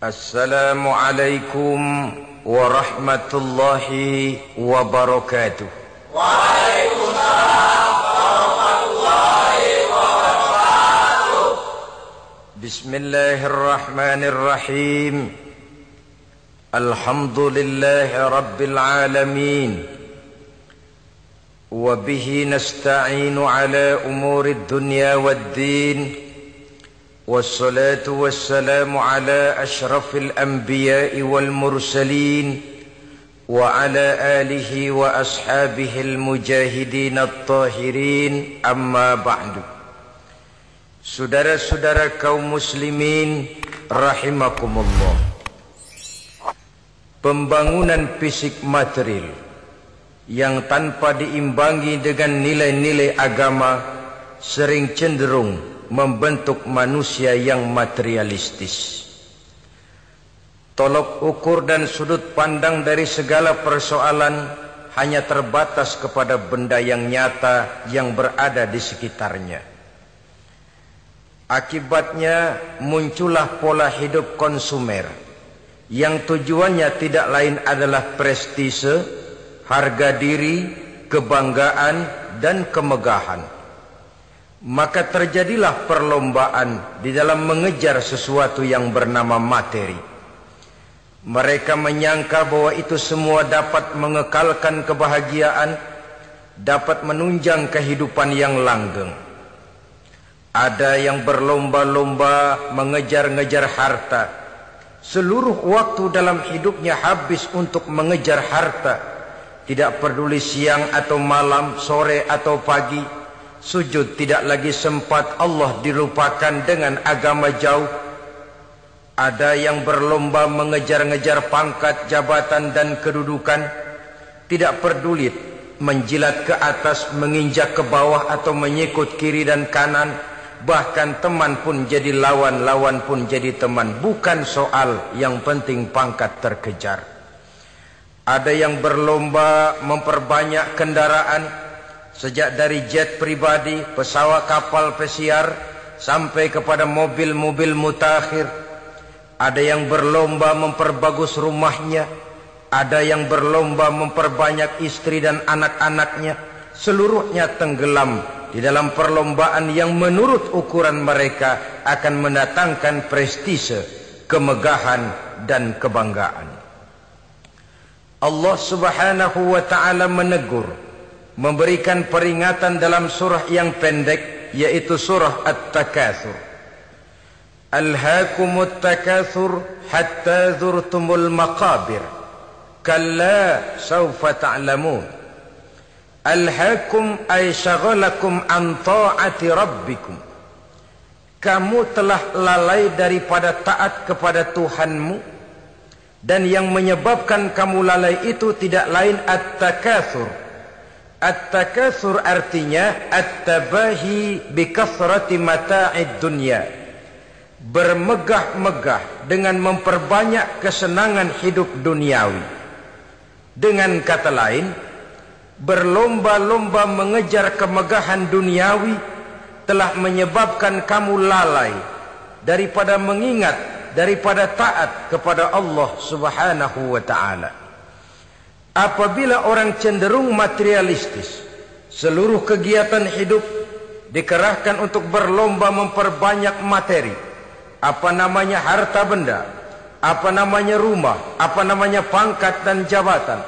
Assalamualaikum warahmatullahi wabarakatuh. Waalaikumsalam warahmatullahi wabarakatuh. Bismillahirrahmanirrahim. Alhamdulillahi rabbil alamin. Wa bihi nasta'inu ala umurid dunya waddin. والصلاة والسلام على أشرف الأنبياء والمرسلين وعلى آله وأصحابه المجاهدين الطاهرين أما بعد. Saudara-saudara kaum muslimin rahimakumullah. Pembangunan fisik material yang tanpa diimbangi dengan nilai-nilai agama sering cenderung membentuk manusia yang materialistis. Tolok ukur dan sudut pandang dari segala persoalan hanya terbatas kepada benda yang nyata yang berada di sekitarnya. Akibatnya muncullah pola hidup konsumer yang tujuannya tidak lain adalah prestise, harga diri, kebanggaan, dan kemegahan. Maka terjadilah perlombaan di dalam mengejar sesuatu yang bernama materi. Mereka menyangka bahwa itu semua dapat mengekalkan kebahagiaan, dapat menunjang kehidupan yang langgeng. Ada yang berlomba-lomba mengejar-ngejar harta. Seluruh waktu dalam hidupnya habis untuk mengejar harta. Tidak peduli siang atau malam, sore atau pagi. Sujud tidak lagi sempat, Allah dilupakan dengan agama jauh. Ada yang berlomba mengejar-ngejar pangkat, jabatan dan kedudukan. Tidak peduli menjilat ke atas, menginjak ke bawah atau menyikut kiri dan kanan. Bahkan teman pun jadi lawan, lawan pun jadi teman. Bukan soal, yang penting pangkat terkejar. Ada yang berlomba memperbanyak kendaraan. Sejak dari jet pribadi, pesawat kapal pesiar, sampai kepada mobil-mobil mutakhir. Ada yang berlomba memperbagus rumahnya. Ada yang berlomba memperbanyak istri dan anak-anaknya. Seluruhnya tenggelam di dalam perlombaan yang menurut ukuran mereka akan mendatangkan prestise, kemegahan, dan kebanggaan. Allah subhanahu wa ta'ala menegur, memberikan peringatan dalam surah yang pendek, yaitu surah At-Takatsur. Alhaakumut takatsur hatta zurtumul maqabir kalla sawfa ta'lamun. Alhaakum ay shaghalakum an ta'ati rabbikum. Kamu telah lalai daripada taat kepada Tuhanmu, dan yang menyebabkan kamu lalai itu tidak lain at-takatsur. At-takatsur artinya at-tabahi bi kathrati mata'id dunya. Bermegah-megah dengan memperbanyak kesenangan hidup duniawi. Dengan kata lain, berlomba-lomba mengejar kemegahan duniawi telah menyebabkan kamu lalai daripada mengingat, daripada taat kepada Allah Subhanahu wa ta'ala. Apabila orang cenderung materialistis, seluruh kegiatan hidup dikerahkan untuk berlomba memperbanyak materi. Apa namanya harta benda, apa namanya rumah, apa namanya pangkat dan jabatan.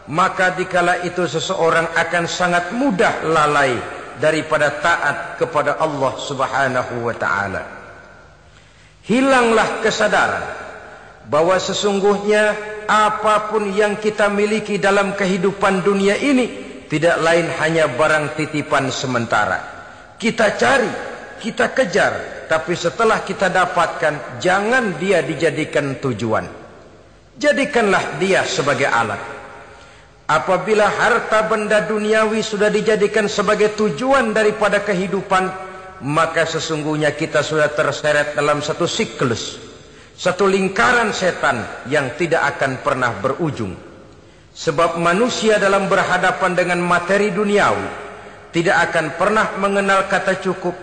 Maka dikala itu seseorang akan sangat mudah lalai daripada taat kepada Allah Subhanahu wa ta'ala. Hilanglah kesadaran bahwa sesungguhnya apapun yang kita miliki dalam kehidupan dunia ini tidak lain hanya barang titipan sementara. Kita cari, kita kejar, tapi setelah kita dapatkan, jangan dia dijadikan tujuan. Jadikanlah dia sebagai alat. Apabila harta benda duniawi sudah dijadikan sebagai tujuan daripada kehidupan, maka sesungguhnya kita sudah terseret dalam satu siklus, satu lingkaran setan yang tidak akan pernah berujung. Sebab manusia dalam berhadapan dengan materi duniawi tidak akan pernah mengenal kata cukup,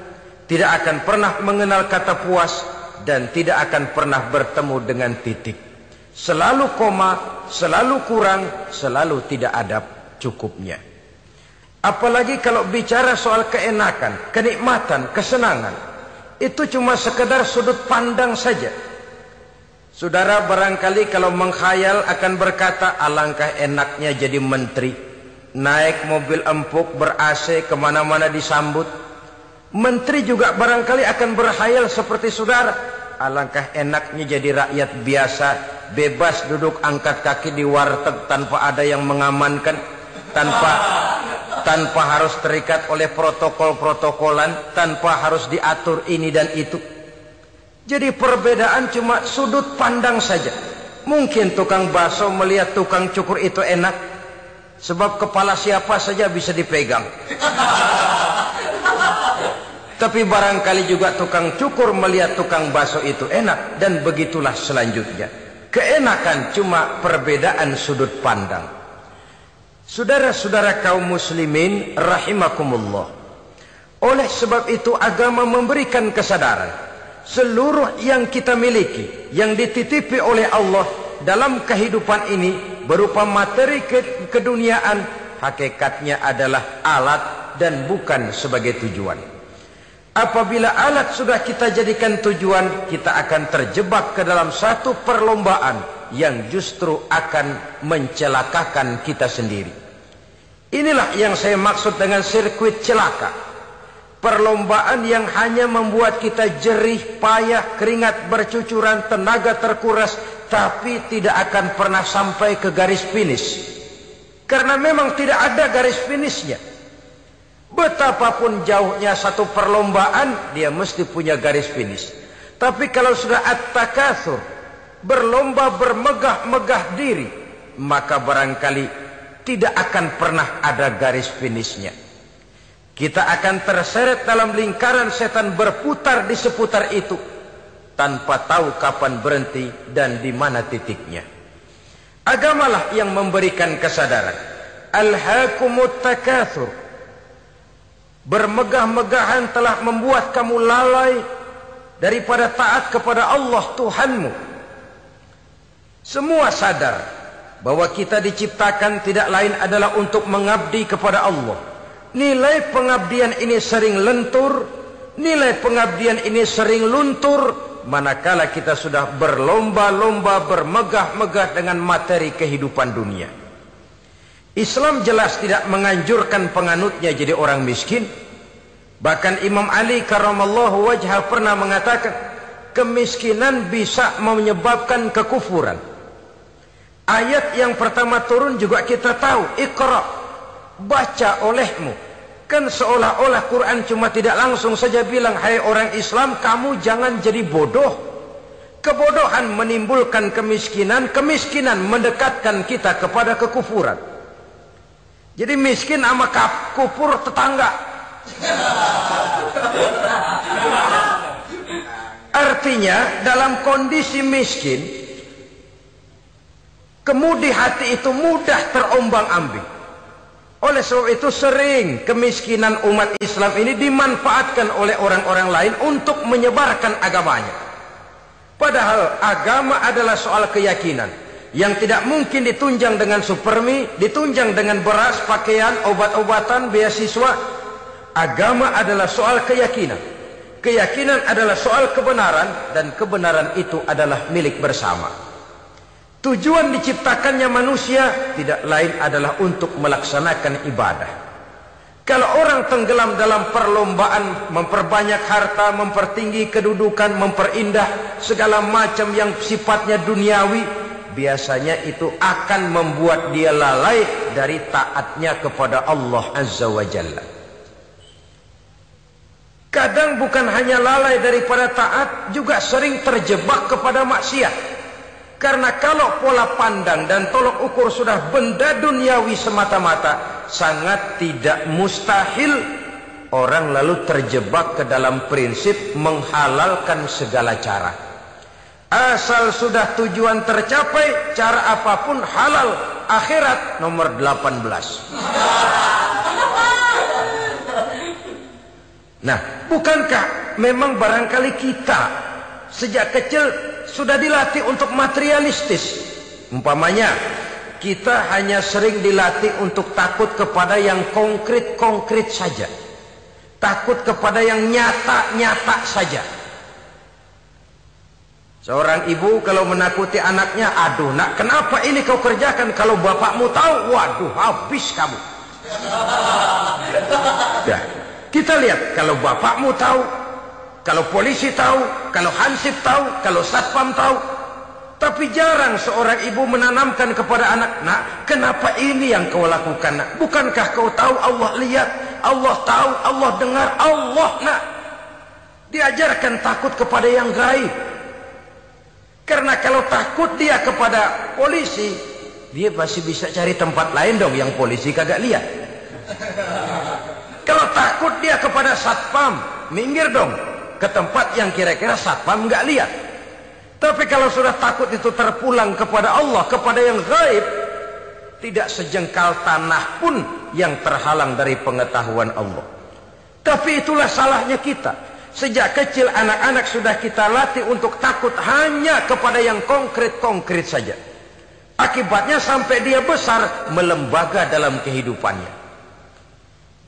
tidak akan pernah mengenal kata puas, dan tidak akan pernah bertemu dengan titik. Selalu koma, selalu kurang, selalu tidak ada cukupnya. Apalagi kalau bicara soal keenakan, kenikmatan, kesenangan, itu cuma sekedar sudut pandang saja. Saudara barangkali kalau menghayal akan berkata, alangkah enaknya jadi menteri, naik mobil empuk ber-AC kemana-mana disambut. Menteri juga barangkali akan berhayal seperti saudara, alangkah enaknya jadi rakyat biasa, bebas duduk angkat kaki di warteg tanpa ada yang mengamankan, tanpa harus terikat oleh protokol-protokolan, tanpa harus diatur ini dan itu. Jadi perbedaan cuma sudut pandang saja. Mungkin tukang bakso melihat tukang cukur itu enak, sebab kepala siapa saja bisa dipegang. Tapi barangkali juga tukang cukur melihat tukang bakso itu enak, dan begitulah selanjutnya. Keenakan cuma perbedaan sudut pandang. Saudara-saudara kaum muslimin rahimakumullah. Oleh sebab itu agama memberikan kesadaran seluruh yang kita miliki, yang dititipi oleh Allah dalam kehidupan ini berupa materi keduniaan, hakikatnya adalah alat dan bukan sebagai tujuan. Apabila alat sudah kita jadikan tujuan, kita akan terjebak ke dalam satu perlombaan yang justru akan mencelakakan kita sendiri. Inilah yang saya maksud dengan sirkuit celaka. Perlombaan yang hanya membuat kita jerih, payah, keringat bercucuran, tenaga terkuras, tapi tidak akan pernah sampai ke garis finish. Karena memang tidak ada garis finishnya. Betapapun jauhnya satu perlombaan, dia mesti punya garis finish. Tapi kalau sudah at-takatsur, berlomba bermegah-megah diri, maka barangkali tidak akan pernah ada garis finishnya. Kita akan terseret dalam lingkaran setan berputar di seputar itu, tanpa tahu kapan berhenti dan di mana titiknya. Agamalah yang memberikan kesadaran. Alhaakumut takatsur. Bermegah-megahan telah membuat kamu lalai daripada taat kepada Allah Tuhanmu. Semua sadar bahwa kita diciptakan tidak lain adalah untuk mengabdi kepada Allah. Nilai pengabdian ini sering lentur, nilai pengabdian ini sering luntur, manakala kita sudah berlomba-lomba bermegah-megah dengan materi kehidupan dunia. Islam jelas tidak menganjurkan penganutnya jadi orang miskin. Bahkan Imam Ali karramallahu wajhah pernah mengatakan, kemiskinan bisa menyebabkan kekufuran. Ayat yang pertama turun juga kita tahu, Iqra, baca olehmu. Kan seolah-olah Quran cuma tidak langsung saja bilang, hai orang Islam, kamu jangan jadi bodoh. Kebodohan menimbulkan kemiskinan, kemiskinan mendekatkan kita kepada kekufuran. Jadi miskin sama kufur tetangga. Artinya dalam kondisi miskin, kemudi hati itu mudah terombang-ambing. Oleh sebab itu sering kemiskinan umat Islam ini dimanfaatkan oleh orang-orang lain untuk menyebarkan agamanya. Padahal agama adalah soal keyakinan yang tidak mungkin ditunjang dengan supermi, ditunjang dengan beras, pakaian, obat-obatan, beasiswa. Agama adalah soal keyakinan. Keyakinan adalah soal kebenaran, dan kebenaran itu adalah milik bersama. Tujuan diciptakannya manusia tidak lain adalah untuk melaksanakan ibadah. Kalau orang tenggelam dalam perlombaan memperbanyak harta, mempertinggi kedudukan, memperindah segala macam yang sifatnya duniawi, biasanya itu akan membuat dia lalai dari taatnya kepada Allah Azza wa Jalla. Kadang bukan hanya lalai daripada taat, juga sering terjebak kepada maksiat. Karena kalau pola pandang dan tolok ukur sudah benda duniawi semata-mata, sangat tidak mustahil orang lalu terjebak ke dalam prinsip menghalalkan segala cara. Asal sudah tujuan tercapai, cara apapun halal. Akhirat nomor 18. Nah, bukankah memang barangkali kita sejak kecil sudah dilatih untuk materialistis. Umpamanya, kita hanya sering dilatih untuk takut kepada yang konkret-konkret saja. Takut kepada yang nyata-nyata saja. Seorang ibu kalau menakuti anaknya, aduh nak, kenapa ini kau kerjakan? Kalau bapakmu tahu, waduh, habis kamu. Ya, kita lihat, kalau bapakmu tahu, kalau polisi tahu, kalau hansip tahu, kalau satpam tahu. Tapi jarang seorang ibu menanamkan kepada anak, nak, kenapa ini yang kau lakukan, nak? Bukankah kau tahu Allah lihat, Allah tahu, Allah dengar, Allah, nak. Diajarkan takut kepada yang gaib. Karena kalau takut dia kepada polisi, dia pasti bisa cari tempat lain dong yang polisi kagak lihat. Kalau takut dia kepada satpam, minggir dong ke tempat yang kira-kira satpam nggak lihat. Tapi kalau sudah takut itu terpulang kepada Allah, kepada yang gaib, tidak sejengkal tanah pun yang terhalang dari pengetahuan Allah. Tapi itulah salahnya kita. Sejak kecil anak-anak sudah kita latih untuk takut hanya kepada yang konkret-konkret saja. Akibatnya sampai dia besar melembaga dalam kehidupannya.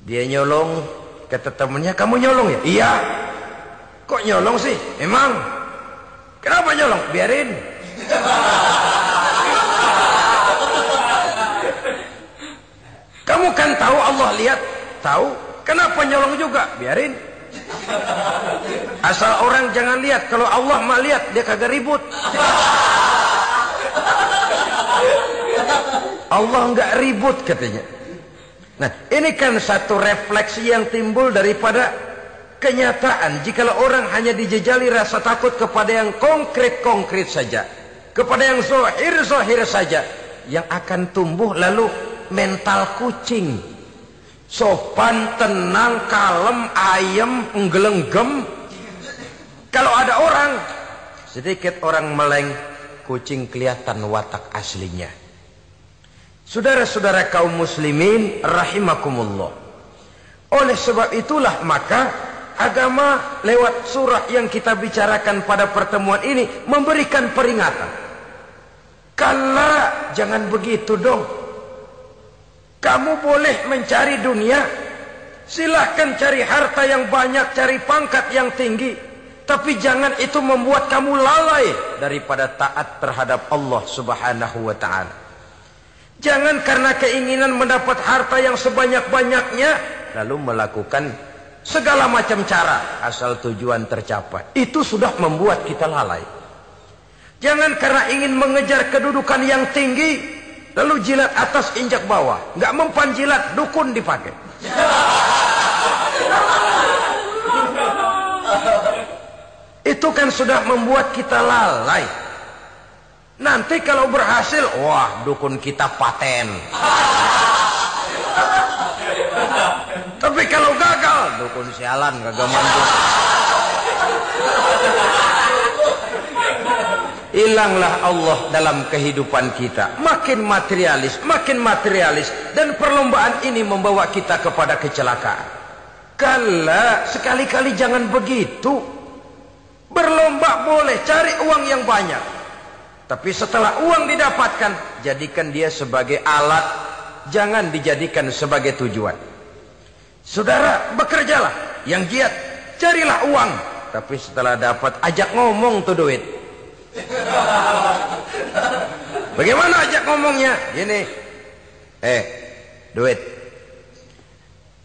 Dia nyolong, kata temannya, kamu nyolong ya? Iya. Kok nyolong sih? Emang? Kenapa nyolong? Biarin. Kamu kan tahu Allah lihat? Tahu. Kenapa nyolong juga? Biarin. Asal orang jangan lihat. Kalau Allah mah lihat, dia kagak ribut. Allah enggak ribut katanya. Nah, ini kan satu refleksi yang timbul daripada kenyataan. Jikalau orang hanya dijejali rasa takut kepada yang konkret-konkret saja, kepada yang zahir-zahir saja, yang akan tumbuh lalu mental kucing. Sopan, tenang, kalem, ayem, nggelenggem. Kalau ada orang, sedikit orang meleng, kucing kelihatan watak aslinya. Saudara-saudara kaum muslimin rahimakumullah. Oleh sebab itulah maka agama lewat surah yang kita bicarakan pada pertemuan ini memberikan peringatan. Kala, jangan begitu dong. Kamu boleh mencari dunia, silahkan cari harta yang banyak, cari pangkat yang tinggi, tapi jangan itu membuat kamu lalai daripada taat terhadap Allah Subhanahu wa ta'ala. Jangan karena keinginan mendapat harta yang sebanyak-banyaknya lalu melakukan segala macam cara asal tujuan tercapai. Itu sudah membuat kita lalai. Jangan karena ingin mengejar kedudukan yang tinggi lalu jilat atas injak bawah, nggak mempan jilat, dukun dipakai. Itu kan sudah membuat kita lalai. Nanti kalau berhasil, wah, dukun kita paten. Tapi kalau gagal, dukun sialan, kagak mampu. Hilanglah Allah dalam kehidupan kita. Makin materialis, dan perlombaan ini membawa kita kepada kecelakaan. Kala, sekali-kali jangan begitu. Berlomba boleh, cari uang yang banyak. Tapi setelah uang didapatkan, jadikan dia sebagai alat, jangan dijadikan sebagai tujuan. Saudara, bekerjalah, yang giat, carilah uang. Tapi setelah dapat, ajak ngomong tuh duit. Bagaimana ajak ngomongnya? Gini, duit,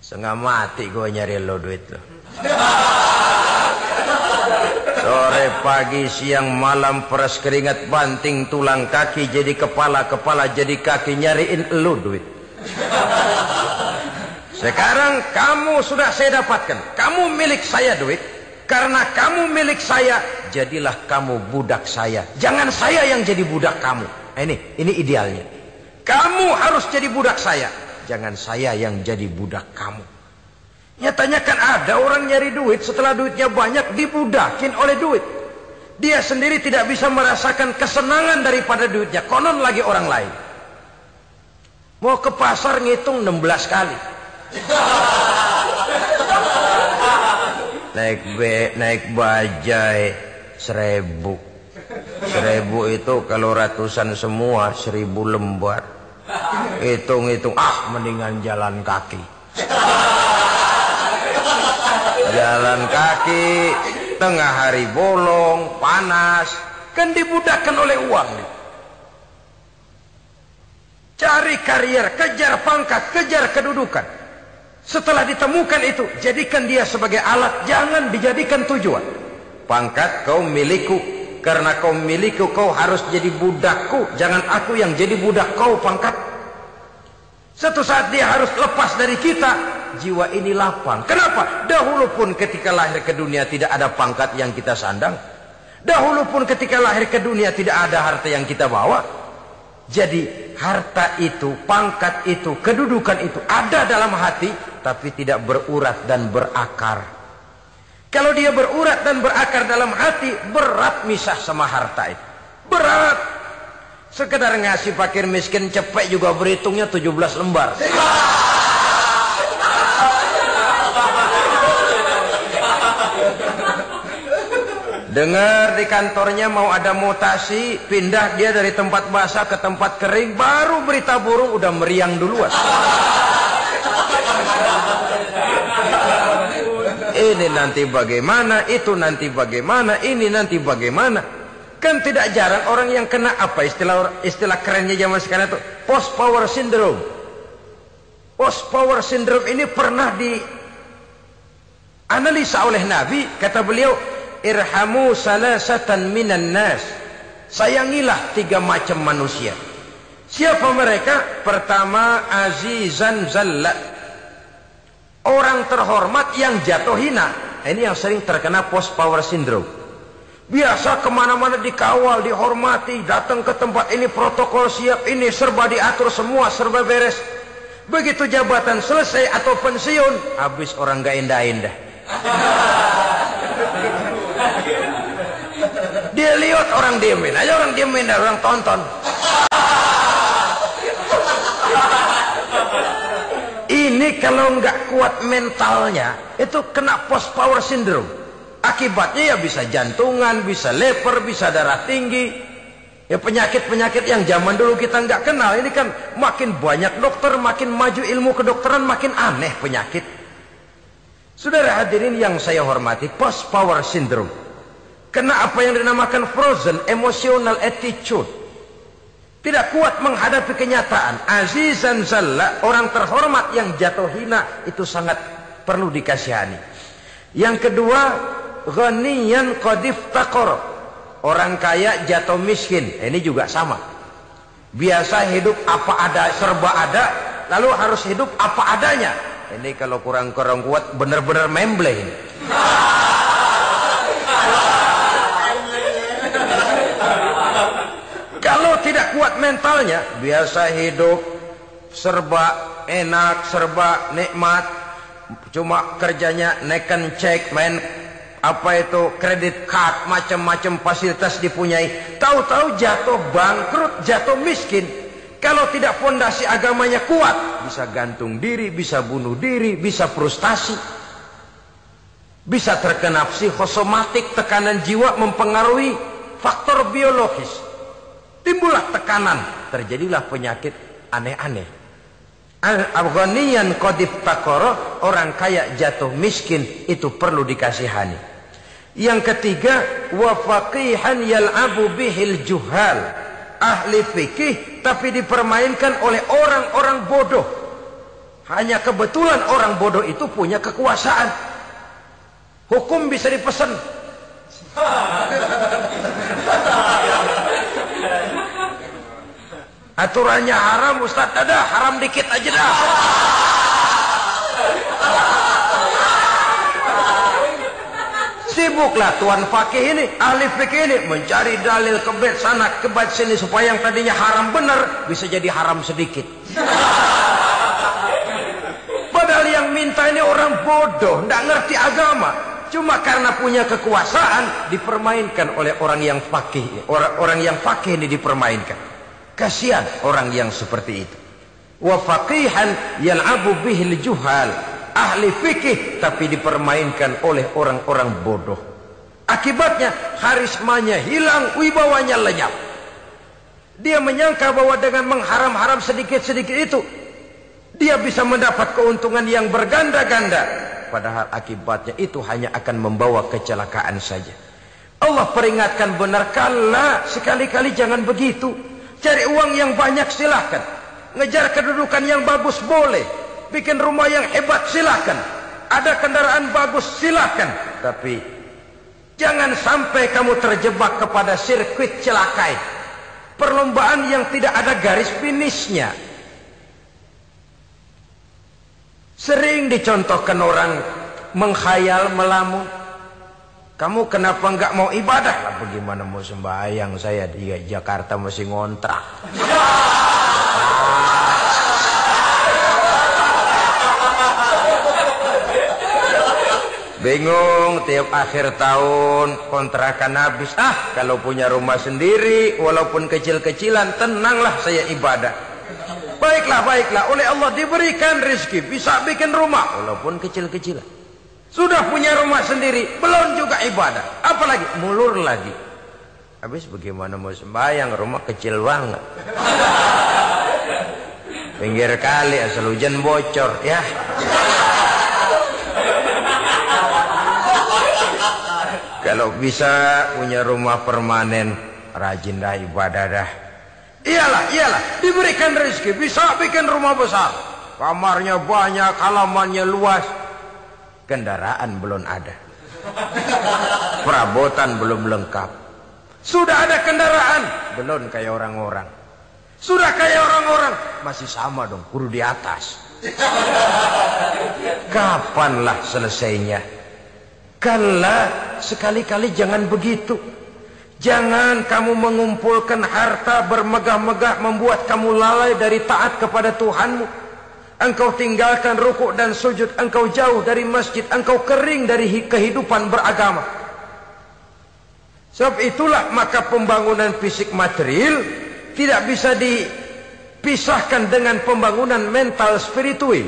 setengah mati gue nyari lo duit lo. Sore, pagi, siang, malam, peras keringat, banting tulang kaki, jadi kepala, kepala jadi kaki, nyariin lo duit. Sekarang kamu sudah saya dapatkan, kamu milik saya duit. Karena kamu milik saya, jadilah kamu budak saya. Jangan saya yang jadi budak kamu. Ini idealnya. Kamu harus jadi budak saya, jangan saya yang jadi budak kamu. Nyatanya kan ada orang nyari duit, setelah duitnya banyak dibudakin oleh duit. Dia sendiri tidak bisa merasakan kesenangan daripada duitnya, konon lagi orang lain. Mau ke pasar ngitung 16 kali. Naik bajai, 1000. 1000 itu kalau ratusan semua 1000 lembar. Hitung-hitung, mendingan jalan kaki. Jalan kaki, tengah hari bolong, panas, kan dibudakkan oleh uang. Cari karier, kejar pangkat, kejar kedudukan. Setelah ditemukan itu, jadikan dia sebagai alat, jangan dijadikan tujuan. Pangkat kau milikku, karena kau milikku kau harus jadi budakku, jangan aku yang jadi budak kau pangkat. Suatu saat dia harus lepas dari kita, jiwa ini lapang. Kenapa? Dahulu pun ketika lahir ke dunia tidak ada pangkat yang kita sandang. Dahulu pun ketika lahir ke dunia tidak ada harta yang kita bawa. Jadi harta itu, pangkat itu, kedudukan itu ada dalam hati, tapi tidak berurat dan berakar. Kalau dia berurat dan berakar dalam hati, berat misah sama harta itu. Berat. Sekedar ngasih fakir miskin cepet juga berhitungnya 17 lembar. Dengar di kantornya mau ada mutasi, pindah dia dari tempat basah ke tempat kering, baru berita burung udah meriang duluan. Ini nanti bagaimana, itu nanti bagaimana, ini nanti bagaimana. Kan tidak jarang orang yang kena apa istilah kerennya zaman sekarang itu post power syndrome. Post power syndrome ini pernah dianalisa oleh Nabi, kata beliau, irhamu salasatan minan nas. Sayangilah 3 macam manusia. Siapa mereka? Pertama, azizan zalla. Orang terhormat yang jatuh hina. Ini yang sering terkena post power syndrome. Biasa kemana-mana dikawal, dihormati, datang ke tempat ini protokol siap, ini serba diatur semua, serba beres. Begitu jabatan selesai atau pensiun, habis orang gak indah-indah. Dia lihat orang diemin aja, orang diemin dan orang tonton. Ini kalau nggak kuat mentalnya, itu kena post power syndrome. Akibatnya ya bisa jantungan, bisa leper, bisa darah tinggi. Ya penyakit-penyakit yang zaman dulu kita nggak kenal. Ini kan makin banyak dokter, makin maju ilmu kedokteran, makin aneh penyakit. Saudara hadirin yang saya hormati, post power syndrome kena apa yang dinamakan frozen emotional attitude. Tidak kuat menghadapi kenyataan. Azizan zalla, orang terhormat yang jatuh hina, itu sangat perlu dikasihani. Yang kedua, ghaniyan qad iftaqara, orang kaya jatuh miskin. Ini juga sama. Biasa hidup apa ada, serba ada, lalu harus hidup apa adanya. Ini kalau kurang kuat benar-benar membleh ini. Kalau tidak kuat mentalnya, biasa hidup serba enak, serba nikmat, cuma kerjanya neken cek, main apa itu kredit card, macam-macam fasilitas dipunyai. Tahu-tahu jatuh bangkrut, jatuh miskin. Kalau tidak fondasi agamanya kuat, bisa gantung diri, bisa bunuh diri, bisa frustasi, bisa terkena psikosomatik, tekanan jiwa mempengaruhi faktor biologis. Timbullah tekanan, terjadilah penyakit aneh-aneh. Al-Ghaniyan qad iftaqara, orang kaya jatuh miskin, itu perlu dikasihani. Yang ketiga, wa faqihan yal'abu bihil juhal, ahli fikih tapi dipermainkan oleh orang-orang bodoh. Hanya kebetulan orang bodoh itu punya kekuasaan. Hukum bisa dipesan. Aturannya haram, Ustaz, dah haram dikit aja dah. Sibuklah tuan fakih ini, ahli fikih ini mencari dalil kebet sana kebet sini supaya yang tadinya haram benar bisa jadi haram sedikit. Padahal yang minta ini orang bodoh, tidak ngerti agama. Cuma karena punya kekuasaan dipermainkan oleh orang yang fakih. Orang yang fakih ini dipermainkan. Kasihan orang yang seperti itu. Wa faqihan yal'abu bihil juhal, ahli fikih tapi dipermainkan oleh orang-orang bodoh. Akibatnya karismanya hilang, wibawanya lenyap. Dia menyangka bahwa dengan mengharam-haram sedikit-sedikit itu dia bisa mendapat keuntungan yang berganda-ganda. Padahal akibatnya itu hanya akan membawa kecelakaan saja. Allah peringatkan benar, kala sekali-kali jangan begitu. Cari uang yang banyak silahkan. Ngejar kedudukan yang bagus boleh. Bikin rumah yang hebat silahkan. Ada kendaraan bagus silahkan. Tapi jangan sampai kamu terjebak kepada sirkuit celakai. Perlombaan yang tidak ada garis finishnya. Sering dicontohkan orang menghayal, melamun. Kamu kenapa enggak mau ibadah? Lah bagaimana mau sembahyang, saya di Jakarta masih ngontrak. Bingung, tiap akhir tahun kontrakan habis. Kalau punya rumah sendiri walaupun kecil-kecilan, tenanglah saya ibadah. Baiklah, oleh Allah diberikan rezeki, bisa bikin rumah walaupun kecil-kecilan. Sudah punya rumah sendiri, belum juga ibadah, apalagi mulur lagi. Habis bagaimana mau sembahyang, rumah kecil banget. Pinggir kali, asal hujan bocor ya. Kalau bisa punya rumah permanen, rajin dah ibadah dah. Iyalah, diberikan rezeki, bisa bikin rumah besar. Kamarnya banyak, halamannya luas. Kendaraan belum ada. Perabotan belum lengkap. Sudah ada kendaraan, belum kayak orang-orang. Sudah kayak orang-orang, masih sama dong, kudu di atas. Kapanlah selesainya? Kala sekali-kali jangan begitu. Jangan kamu mengumpulkan harta bermegah-megah membuat kamu lalai dari taat kepada Tuhanmu. Engkau tinggalkan rukuk dan sujud, engkau jauh dari masjid, engkau kering dari kehidupan beragama. Sebab itulah maka pembangunan fisik material tidak bisa dipisahkan dengan pembangunan mental spiritual.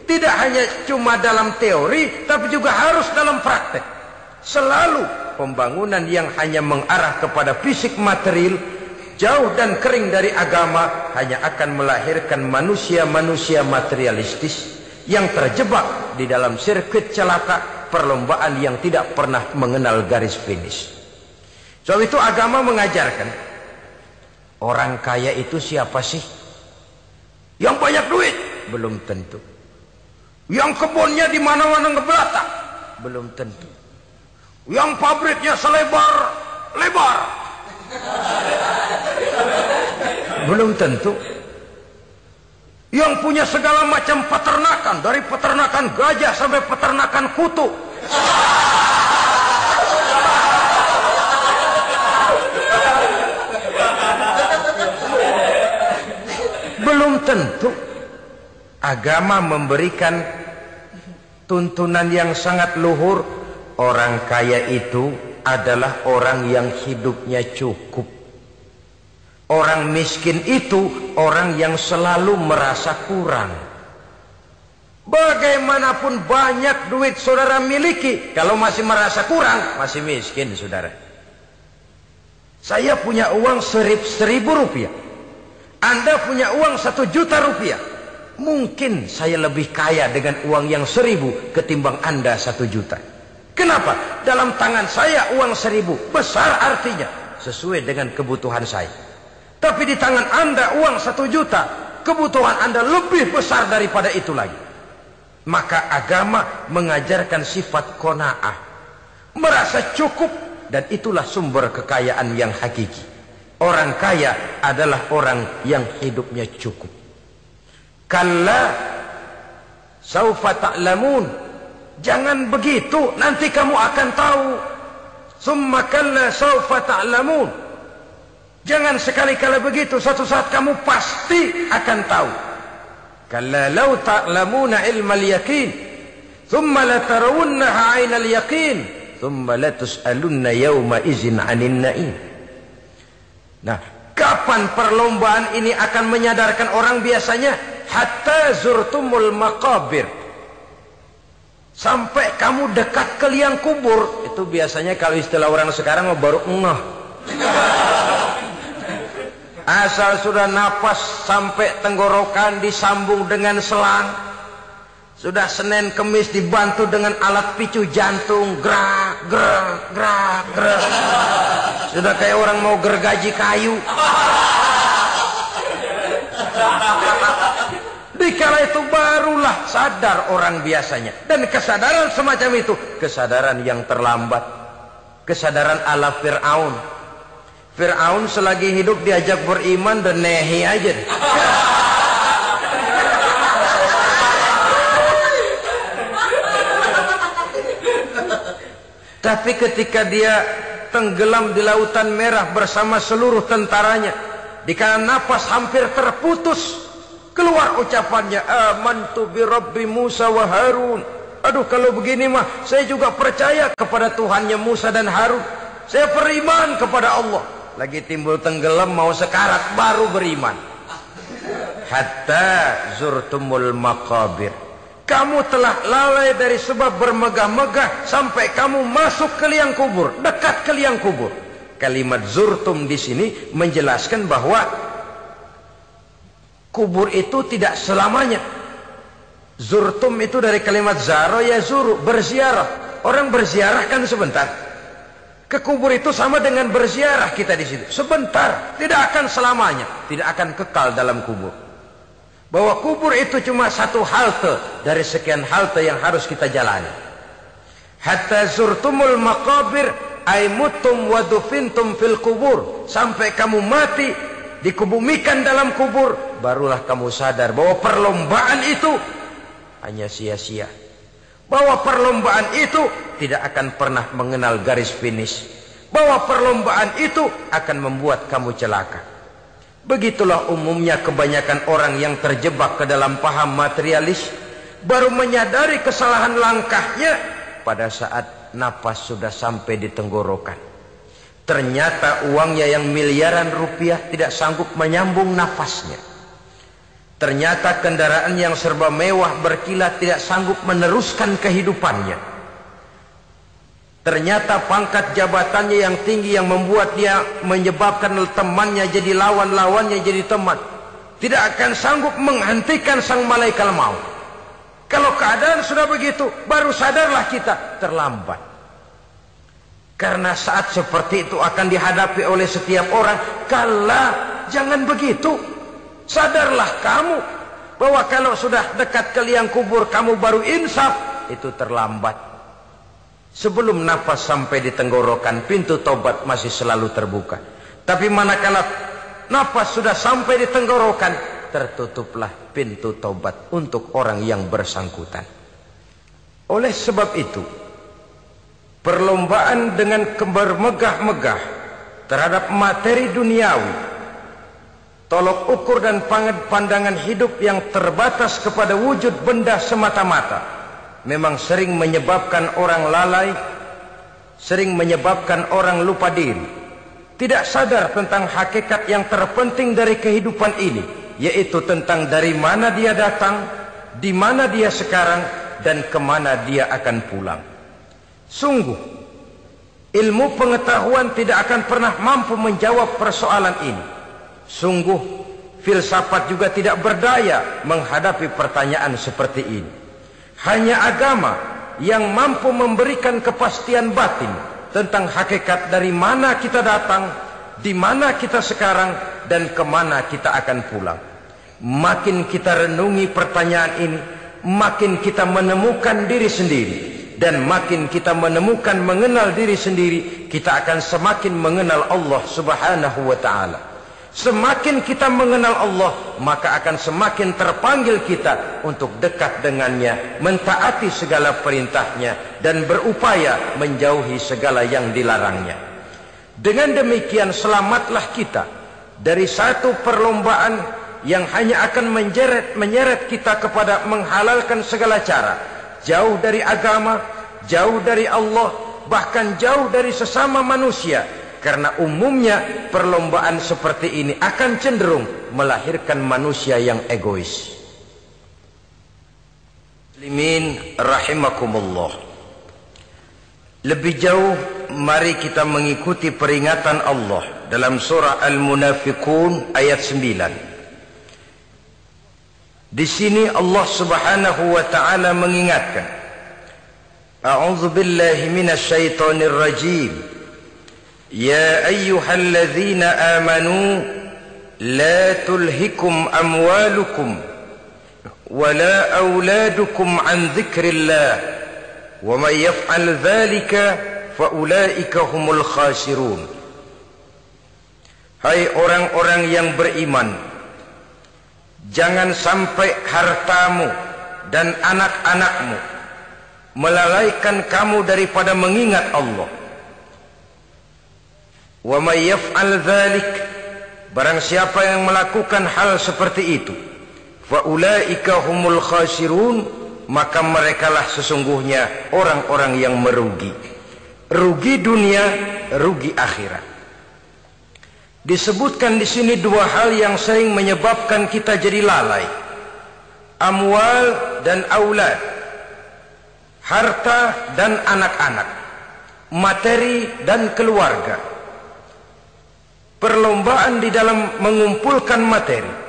Tidak hanya cuma dalam teori, tapi juga harus dalam praktek. Selalu pembangunan yang hanya mengarah kepada fisik material, jauh dan kering dari agama, hanya akan melahirkan manusia-manusia materialistis yang terjebak di dalam sirkuit celaka, perlombaan yang tidak pernah mengenal garis finish. Sebab itu agama mengajarkan, orang kaya itu siapa sih? Yang banyak duit? Belum tentu. Yang kebunnya di mana-mana ngebelatak? Belum tentu. Yang pabriknya selebar-lebar? Belum tentu. Yang punya segala macam peternakan, dari peternakan gajah sampai peternakan kutu? Belum tentu. Agama memberikan tuntunan yang sangat luhur. Orang kaya itu adalah orang yang hidupnya cukup. Orang miskin itu orang yang selalu merasa kurang. Bagaimanapun banyak duit saudara miliki, kalau masih merasa kurang, masih miskin saudara. Saya punya uang 1.000 rupiah. Anda punya uang 1 juta rupiah. Mungkin saya lebih kaya dengan uang yang 1.000 ketimbang Anda 1 juta. Kenapa? Dalam tangan saya uang 1.000 besar, artinya sesuai dengan kebutuhan saya. Tapi di tangan Anda uang 1 juta, kebutuhan Anda lebih besar daripada itu lagi. Maka agama mengajarkan sifat qanaah, merasa cukup, dan itulah sumber kekayaan yang hakiki. Orang kaya adalah orang yang hidupnya cukup. Kalla saufa ta'lamun. Jangan begitu, nanti kamu akan tahu. Summa kalla saufa ta'lamun. Jangan sekali-kali begitu, suatu saat kamu pasti akan tahu. Kalla law ta'lamuna ilmal yaqin, thumma latarawunnaha 'ainal yaqin, thumma latus'alunna yawma idzin 'anin na'im. Nah, kapan perlombaan ini akan menyadarkan orang biasanya? Hatta zurtumul maqabir. sampai kamu dekat ke liang kubur. Itu biasanya kalau istilah orang sekarang baru ngeh. Asal sudah napas sampai tenggorokan disambung dengan selang, sudah Senin Kemis dibantu dengan alat picu jantung, gerak gerak gerak gerak, sudah kayak orang mau gergaji kayu. Dikala itu barulah sadar orang biasanya. Dan kesadaran semacam itu kesadaran yang terlambat, kesadaran ala Fir'aun. Fir'aun selagi hidup diajak beriman dan nehi aja. Tapi ketika dia tenggelam di lautan merah bersama seluruh tentaranya, dikala napas hampir terputus, keluar ucapannya, amantu bi Rabbi Musa wa Harun. Aduh, kalau begini mah saya juga percaya kepada Tuhannya Musa dan Harun. Saya beriman kepada Allah. Lagi timbul tenggelam mau sekarat baru beriman. Hatta zurtumul maqabir. Kamu telah lalai dari sebab bermegah-megah sampai kamu masuk ke liang kubur, dekat ke liang kubur. Kalimat zurtum di sini menjelaskan bahwa kubur itu tidak selamanya. Zurtum itu dari kalimat zaro ya zuru, berziarah. Orang berziarah kan sebentar. Ke kubur itu sama dengan berziarah kita di situ. Sebentar, tidak akan selamanya, tidak akan kekal dalam kubur. Bahwa kubur itu cuma satu halte dari sekian halte yang harus kita jalani. Hatta zurtumul maqabir ay mutum wa dufintum fil kubur. Sampai kamu mati, dikubumikan dalam kubur, barulah kamu sadar bahwa perlombaan itu hanya sia-sia. Bahwa perlombaan itu tidak akan pernah mengenal garis finish. Bahwa perlombaan itu akan membuat kamu celaka. Begitulah umumnya kebanyakan orang yang terjebak ke dalam paham materialis, baru menyadari kesalahan langkahnya pada saat napas sudah sampai di tenggorokan. Ternyata uangnya yang miliaran rupiah tidak sanggup menyambung nafasnya. Ternyata kendaraan yang serba mewah berkilat tidak sanggup meneruskan kehidupannya. Ternyata pangkat jabatannya yang tinggi yang membuat dia menyebabkan temannya jadi lawan, lawannya jadi teman, tidak akan sanggup menghentikan sang malaikat maut. Kalau keadaan sudah begitu, baru sadarlah kita terlambat. Karena saat seperti itu akan dihadapi oleh setiap orang. Kala, jangan begitu. Sadarlah kamu bahwa kalau sudah dekat ke liang kubur kamu baru insaf, itu terlambat. Sebelum nafas sampai di tenggorokan, pintu taubat masih selalu terbuka. Tapi manakala nafas sudah sampai di tenggorokan, tertutuplah pintu taubat untuk orang yang bersangkutan. Oleh sebab itu, perlombaan dengan bermegah-megah terhadap materi duniawi, tolok ukur dan pandangan hidup yang terbatas kepada wujud benda semata-mata, memang sering menyebabkan orang lalai, sering menyebabkan orang lupa diri, tidak sadar tentang hakikat yang terpenting dari kehidupan ini, yaitu tentang dari mana dia datang, di mana dia sekarang, dan kemana dia akan pulang. Sungguh, ilmu pengetahuan tidak akan pernah mampu menjawab persoalan ini. Sungguh, filsafat juga tidak berdaya menghadapi pertanyaan seperti ini. Hanya agama yang mampu memberikan kepastian batin tentang hakikat dari mana kita datang, di mana kita sekarang, dan kemana kita akan pulang. Makin kita renungi pertanyaan ini, makin kita menemukan diri sendiri. Dan makin kita menemukan mengenal diri sendiri, kita akan semakin mengenal Allah Subhanahu wa ta'ala. Semakin kita mengenal Allah, maka akan semakin terpanggil kita untuk dekat dengannya, mentaati segala perintahnya, dan berupaya menjauhi segala yang dilarangnya. Dengan demikian selamatlah kita dari satu perlombaan yang hanya akan menyeret kita kepada menghalalkan segala cara, jauh dari agama, jauh dari Allah, bahkan jauh dari sesama manusia. Karena umumnya perlombaan seperti ini akan cenderung melahirkan manusia yang egois. Muslimin rahimakumullah. Lebih jauh mari kita mengikuti peringatan Allah dalam surah Al-Munafiqun ayat 9. Di sini Allah Subhanahu wa taala mengingatkan, A'udzu billahi minasy syaithanir rajim. Ya ayyuhalladzina amanu la tulhikum amwalukum wala auladukum an dzikrillah wa may yaf'al dzalika fa ulaika humul khasirun. Hai orang-orang yang beriman, jangan sampai hartamu dan anak-anakmu melalaikan kamu daripada mengingat Allah. Wa may yaf'al dzalik, barang siapa yang melakukan hal seperti itu, fa ulaika humul khasirun, maka merekalah sesungguhnya orang-orang yang merugi. Rugi dunia, rugi akhirat. Disebutkan di sini dua hal yang sering menyebabkan kita jadi lalai. Amwal dan aulad. Harta dan anak-anak. Materi dan keluarga. Perlombaan di dalam mengumpulkan materi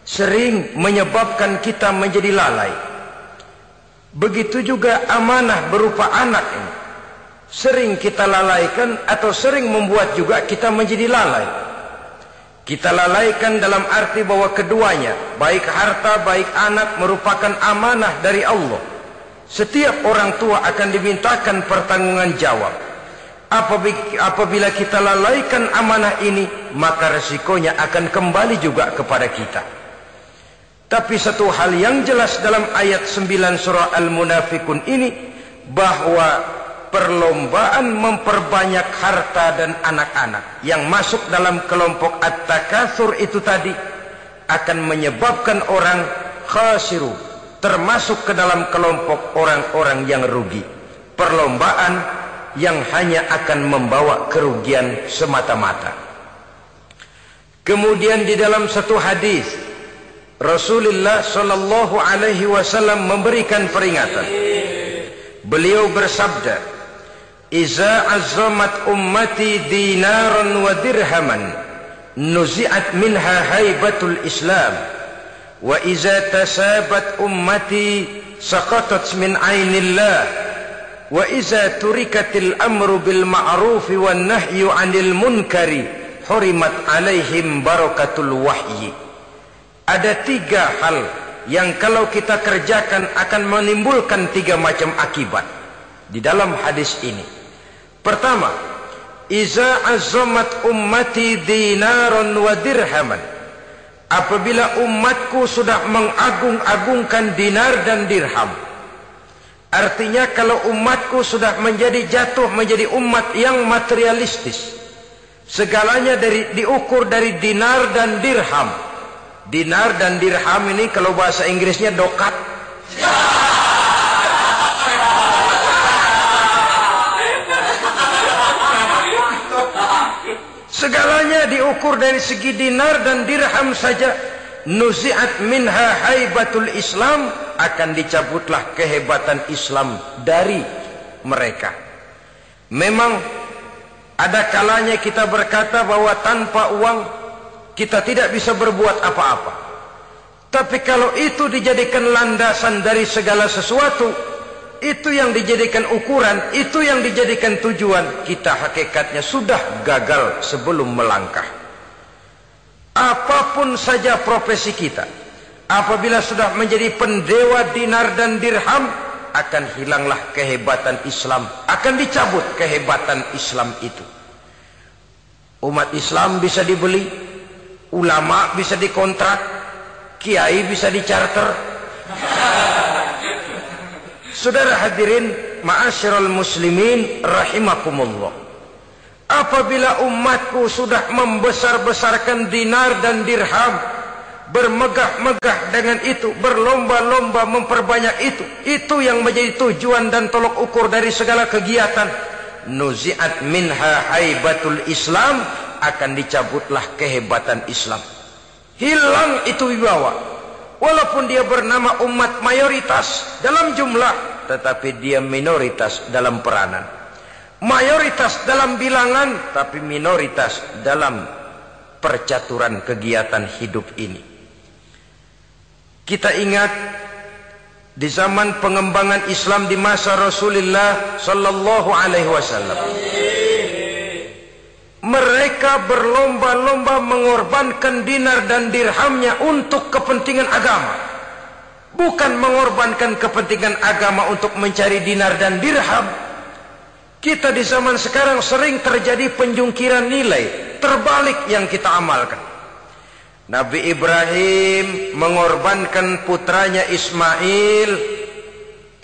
sering menyebabkan kita menjadi lalai. Begitu juga amanah berupa anak ini sering kita lalaikan atau sering membuat juga kita menjadi lalai. Kita lalaikan dalam arti bahwa keduanya, baik harta baik anak, merupakan amanah dari Allah. Setiap orang tua akan dimintakan pertanggungan jawab. Apabila kita lalaikan amanah ini, maka resikonya akan kembali juga kepada kita. Tapi satu hal yang jelas dalam ayat 9 surah Al-Munafiqun ini, bahwa perlombaan memperbanyak harta dan anak-anak yang masuk dalam kelompok at-takatsur itu tadi akan menyebabkan orang khasiru, termasuk ke dalam kelompok orang-orang yang rugi. Perlombaan yang hanya akan membawa kerugian semata-mata. Kemudian di dalam satu hadis Rasulullah sallallahu alaihi wasallam memberikan peringatan. Beliau bersabda, "Iza azzamat ummati dinaran wa dirhaman, nuzi'at minha haibatul Islam, wa iza tasabat ummati saqatat min ainillah." Wa iza turikatil amru bil ma'rufi wan nahyu 'anil munkari hurimat 'alaihim barakatul wahyi. Ada tiga hal yang kalau kita kerjakan akan menimbulkan tiga macam akibat di dalam hadis ini. Pertama, iza azzamat ummati dinaran wa dirhaman. Apabila umatku sudah mengagung-agungkan dinar dan dirham. Artinya kalau umatku sudah jatuh menjadi umat yang materialistis, segalanya diukur dari dinar dan dirham. Dinar dan dirham ini kalau bahasa Inggrisnya dokat. Segalanya diukur dari segi dinar dan dirham saja. Nuzi'at minha haibatul Islam, akan dicabutlah kehebatan Islam dari mereka. Memang ada kalanya kita berkata bahwa tanpa uang kita tidak bisa berbuat apa-apa. Tapi kalau itu dijadikan landasan dari segala sesuatu, itu yang dijadikan ukuran, itu yang dijadikan tujuan, kita hakikatnya sudah gagal sebelum melangkah. Apapun saja profesi kita, apabila sudah menjadi pendewa dinar dan dirham, akan hilanglah kehebatan Islam, akan dicabut kehebatan Islam itu. Umat Islam bisa dibeli, ulama bisa dikontrak, kiai bisa dicarter. Saudara hadirin ma'asyiral muslimin rahimakumullah. Apabila umatku sudah membesar-besarkan dinar dan dirham, bermegah-megah dengan itu, berlomba-lomba memperbanyak itu yang menjadi tujuan dan tolok ukur dari segala kegiatan, nuzi'at minha haibatul Islam, akan dicabutlah kehebatan Islam. Hilang itu wibawa. Walaupun dia bernama umat mayoritas dalam jumlah, tetapi dia minoritas dalam peranan. Mayoritas dalam bilangan, tapi minoritas dalam percaturan kegiatan hidup ini. Kita ingat di zaman pengembangan Islam di masa Rasulullah sallallahu alaihi wasallam, mereka berlomba-lomba mengorbankan dinar dan dirhamnya untuk kepentingan agama. Bukan mengorbankan kepentingan agama untuk mencari dinar dan dirham. Kita di zaman sekarang sering terjadi penjungkiran nilai, terbalik yang kita amalkan. Nabi Ibrahim mengorbankan putranya Ismail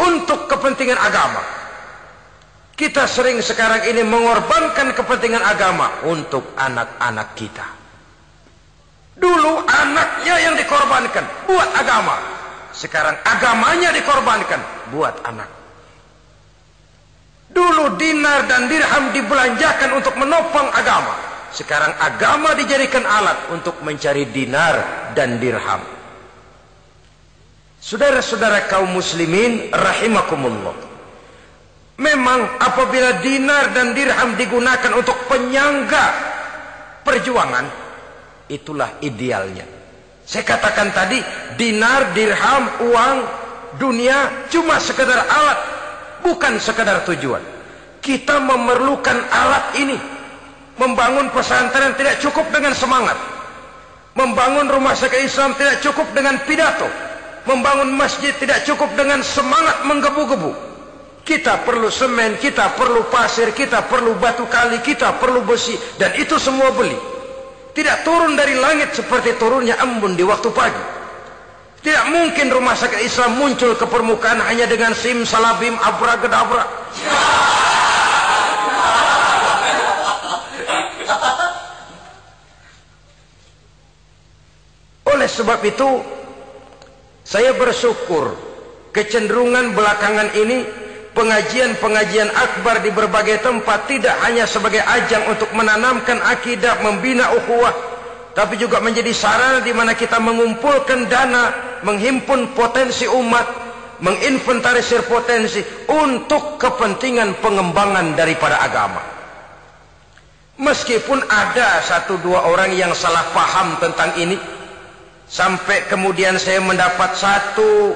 untuk kepentingan agama. Kita sering sekarang ini mengorbankan kepentingan agama untuk anak-anak kita. Dulu anaknya yang dikorbankan buat agama. Sekarang agamanya dikorbankan buat anak. Dulu dinar dan dirham dibelanjakan untuk menopang agama. Sekarang agama dijadikan alat untuk mencari dinar dan dirham. Saudara-saudara kaum muslimin rahimakumullah, memang apabila dinar dan dirham digunakan untuk penyangga perjuangan, itulah idealnya. Saya katakan tadi, dinar, dirham, uang, dunia cuma sekedar alat, bukan sekedar tujuan. Kita memerlukan alat ini. Membangun pesantren tidak cukup dengan semangat. Membangun rumah sakit Islam tidak cukup dengan pidato. Membangun masjid tidak cukup dengan semangat menggebu-gebu. Kita perlu semen, kita perlu pasir, kita perlu batu kali, kita perlu besi, dan itu semua beli. Tidak turun dari langit seperti turunnya embun di waktu pagi. Tidak mungkin rumah sakit Islam muncul ke permukaan hanya dengan simsalabim abrakadabra. Oleh sebab itu, saya bersyukur kecenderungan belakangan ini pengajian-pengajian akbar di berbagai tempat tidak hanya sebagai ajang untuk menanamkan akidah, membina ukhuwah, tapi juga menjadi sarana di mana kita mengumpulkan dana, menghimpun potensi umat, menginventarisir potensi untuk kepentingan pengembangan daripada agama. Meskipun ada satu dua orang yang salah paham tentang ini, sampai kemudian saya mendapat satu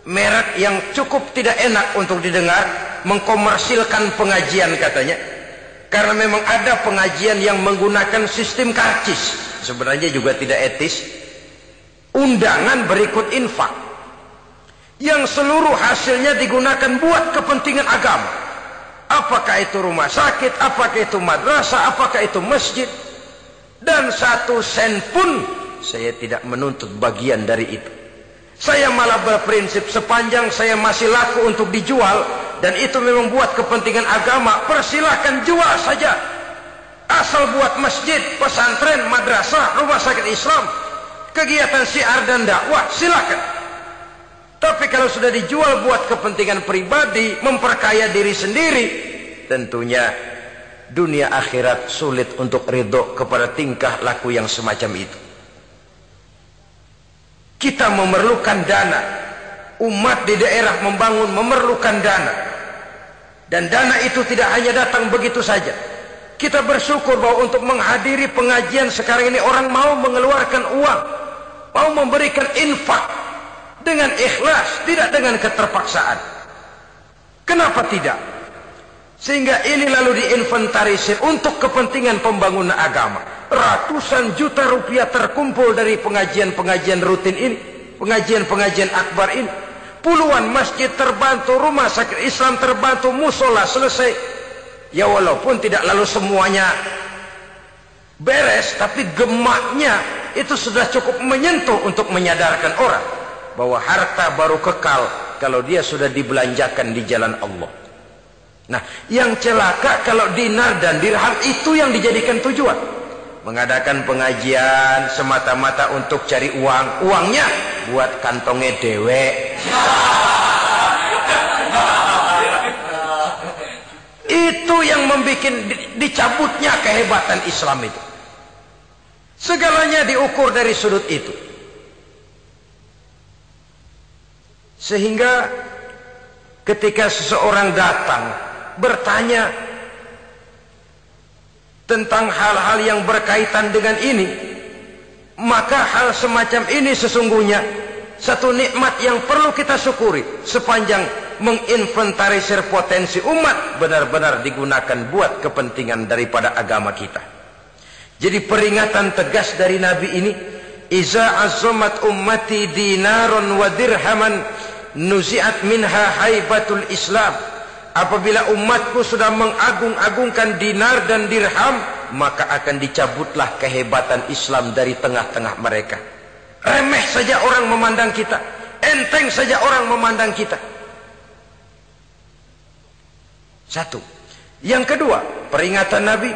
merek yang cukup tidak enak untuk didengar, mengkomersilkan pengajian katanya. Karena memang ada pengajian yang menggunakan sistem karcis, sebenarnya juga tidak etis. Undangan berikut infak, yang seluruh hasilnya digunakan buat kepentingan agama. Apakah itu rumah sakit, apakah itu madrasah, apakah itu masjid. Dan satu sen pun saya tidak menuntut bagian dari itu. Saya malah berprinsip sepanjang saya masih laku untuk dijual dan itu memang buat kepentingan agama, persilahkan jual saja. Asal buat masjid, pesantren, madrasah, rumah sakit Islam, kegiatan syiar dan dakwah, silakan. Tapi kalau sudah dijual buat kepentingan pribadi, memperkaya diri sendiri, tentunya dunia akhirat sulit untuk ridho kepada tingkah laku yang semacam itu. Kita memerlukan dana. Umat di daerah membangun memerlukan dana. Dan dana itu tidak hanya datang begitu saja. Kita bersyukur bahwa untuk menghadiri pengajian sekarang ini orang mau mengeluarkan uang, mau memberikan infak dengan ikhlas, tidak dengan keterpaksaan. Kenapa tidak? Sehingga ini lalu diinventarisir untuk kepentingan pembangunan agama. Ratusan juta rupiah terkumpul dari pengajian-pengajian rutin ini, pengajian-pengajian akbar ini. Puluhan masjid terbantu, rumah sakit Islam terbantu, musola selesai. Ya walaupun tidak lalu semuanya beres, tapi gemaknya itu sudah cukup menyentuh untuk menyadarkan orang bahwa harta baru kekal kalau dia sudah dibelanjakan di jalan Allah. Nah, yang celaka kalau dinar dan dirham itu yang dijadikan tujuan. Mengadakan pengajian semata-mata untuk cari uang, uangnya buat kantongnya dewek. Itu yang membuat dicabutnya kehebatan Islam itu. Segalanya diukur dari sudut itu. Sehingga ketika seseorang datang bertanya tentang hal-hal yang berkaitan dengan ini, maka hal semacam ini sesungguhnya satu nikmat yang perlu kita syukuri sepanjang menginventarisir potensi umat benar-benar digunakan buat kepentingan daripada agama kita. Jadi peringatan tegas dari Nabi ini, iza azzamat ummati dinaron wa dirhaman nuzi'at minha haibatul Islam. Apabila umatku sudah mengagung-agungkan dinar dan dirham, maka akan dicabutlah kehebatan Islam dari tengah-tengah mereka. Remeh saja orang memandang kita, enteng saja orang memandang kita. Satu. Yang kedua, peringatan Nabi,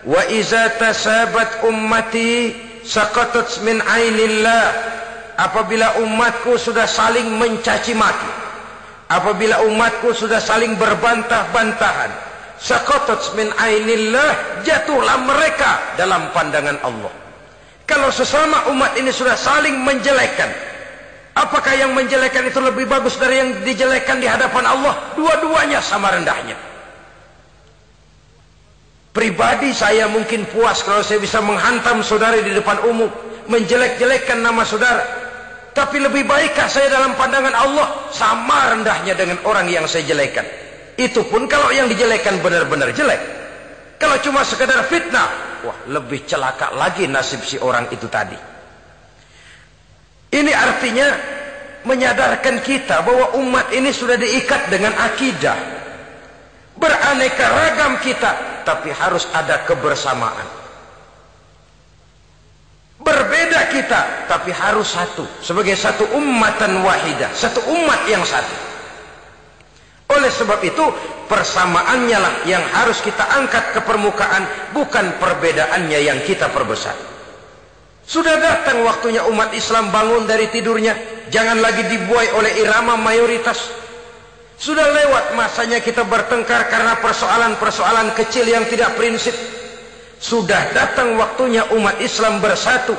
wa iza tasabat ummati saqatat min ainillah. Apabila umatku sudah saling mencaci maki, apabila umatku sudah saling berbantah-bantahan, saqatat min ainillah, jatuhlah mereka dalam pandangan Allah. Kalau sesama umat ini sudah saling menjelekkan, apakah yang menjelekkan itu lebih bagus dari yang dijelekkan di hadapan Allah? Dua-duanya sama rendahnya. Pribadi saya mungkin puas kalau saya bisa menghantam saudara di depan umum, menjelek-jelekkan nama saudara. Tapi lebih baikkah saya dalam pandangan Allah? Sama rendahnya dengan orang yang saya jelekkan. Itu pun kalau yang dijelekkan benar-benar jelek. Kalau cuma sekedar fitnah, wah, lebih celaka lagi nasib si orang itu tadi. Ini artinya menyadarkan kita bahwa umat ini sudah diikat dengan akidah. Beraneka ragam kita, tapi harus ada kebersamaan. Berbeda kita, tapi harus satu. Sebagai satu ummatan wahidah, satu umat yang satu. Oleh sebab itu, persamaannya lah yang harus kita angkat ke permukaan, bukan perbedaannya yang kita perbesar. Sudah datang waktunya umat Islam bangun dari tidurnya. Jangan lagi dibuai oleh irama mayoritas. Sudah lewat masanya kita bertengkar karena persoalan-persoalan kecil yang tidak prinsip. Sudah datang waktunya umat Islam bersatu,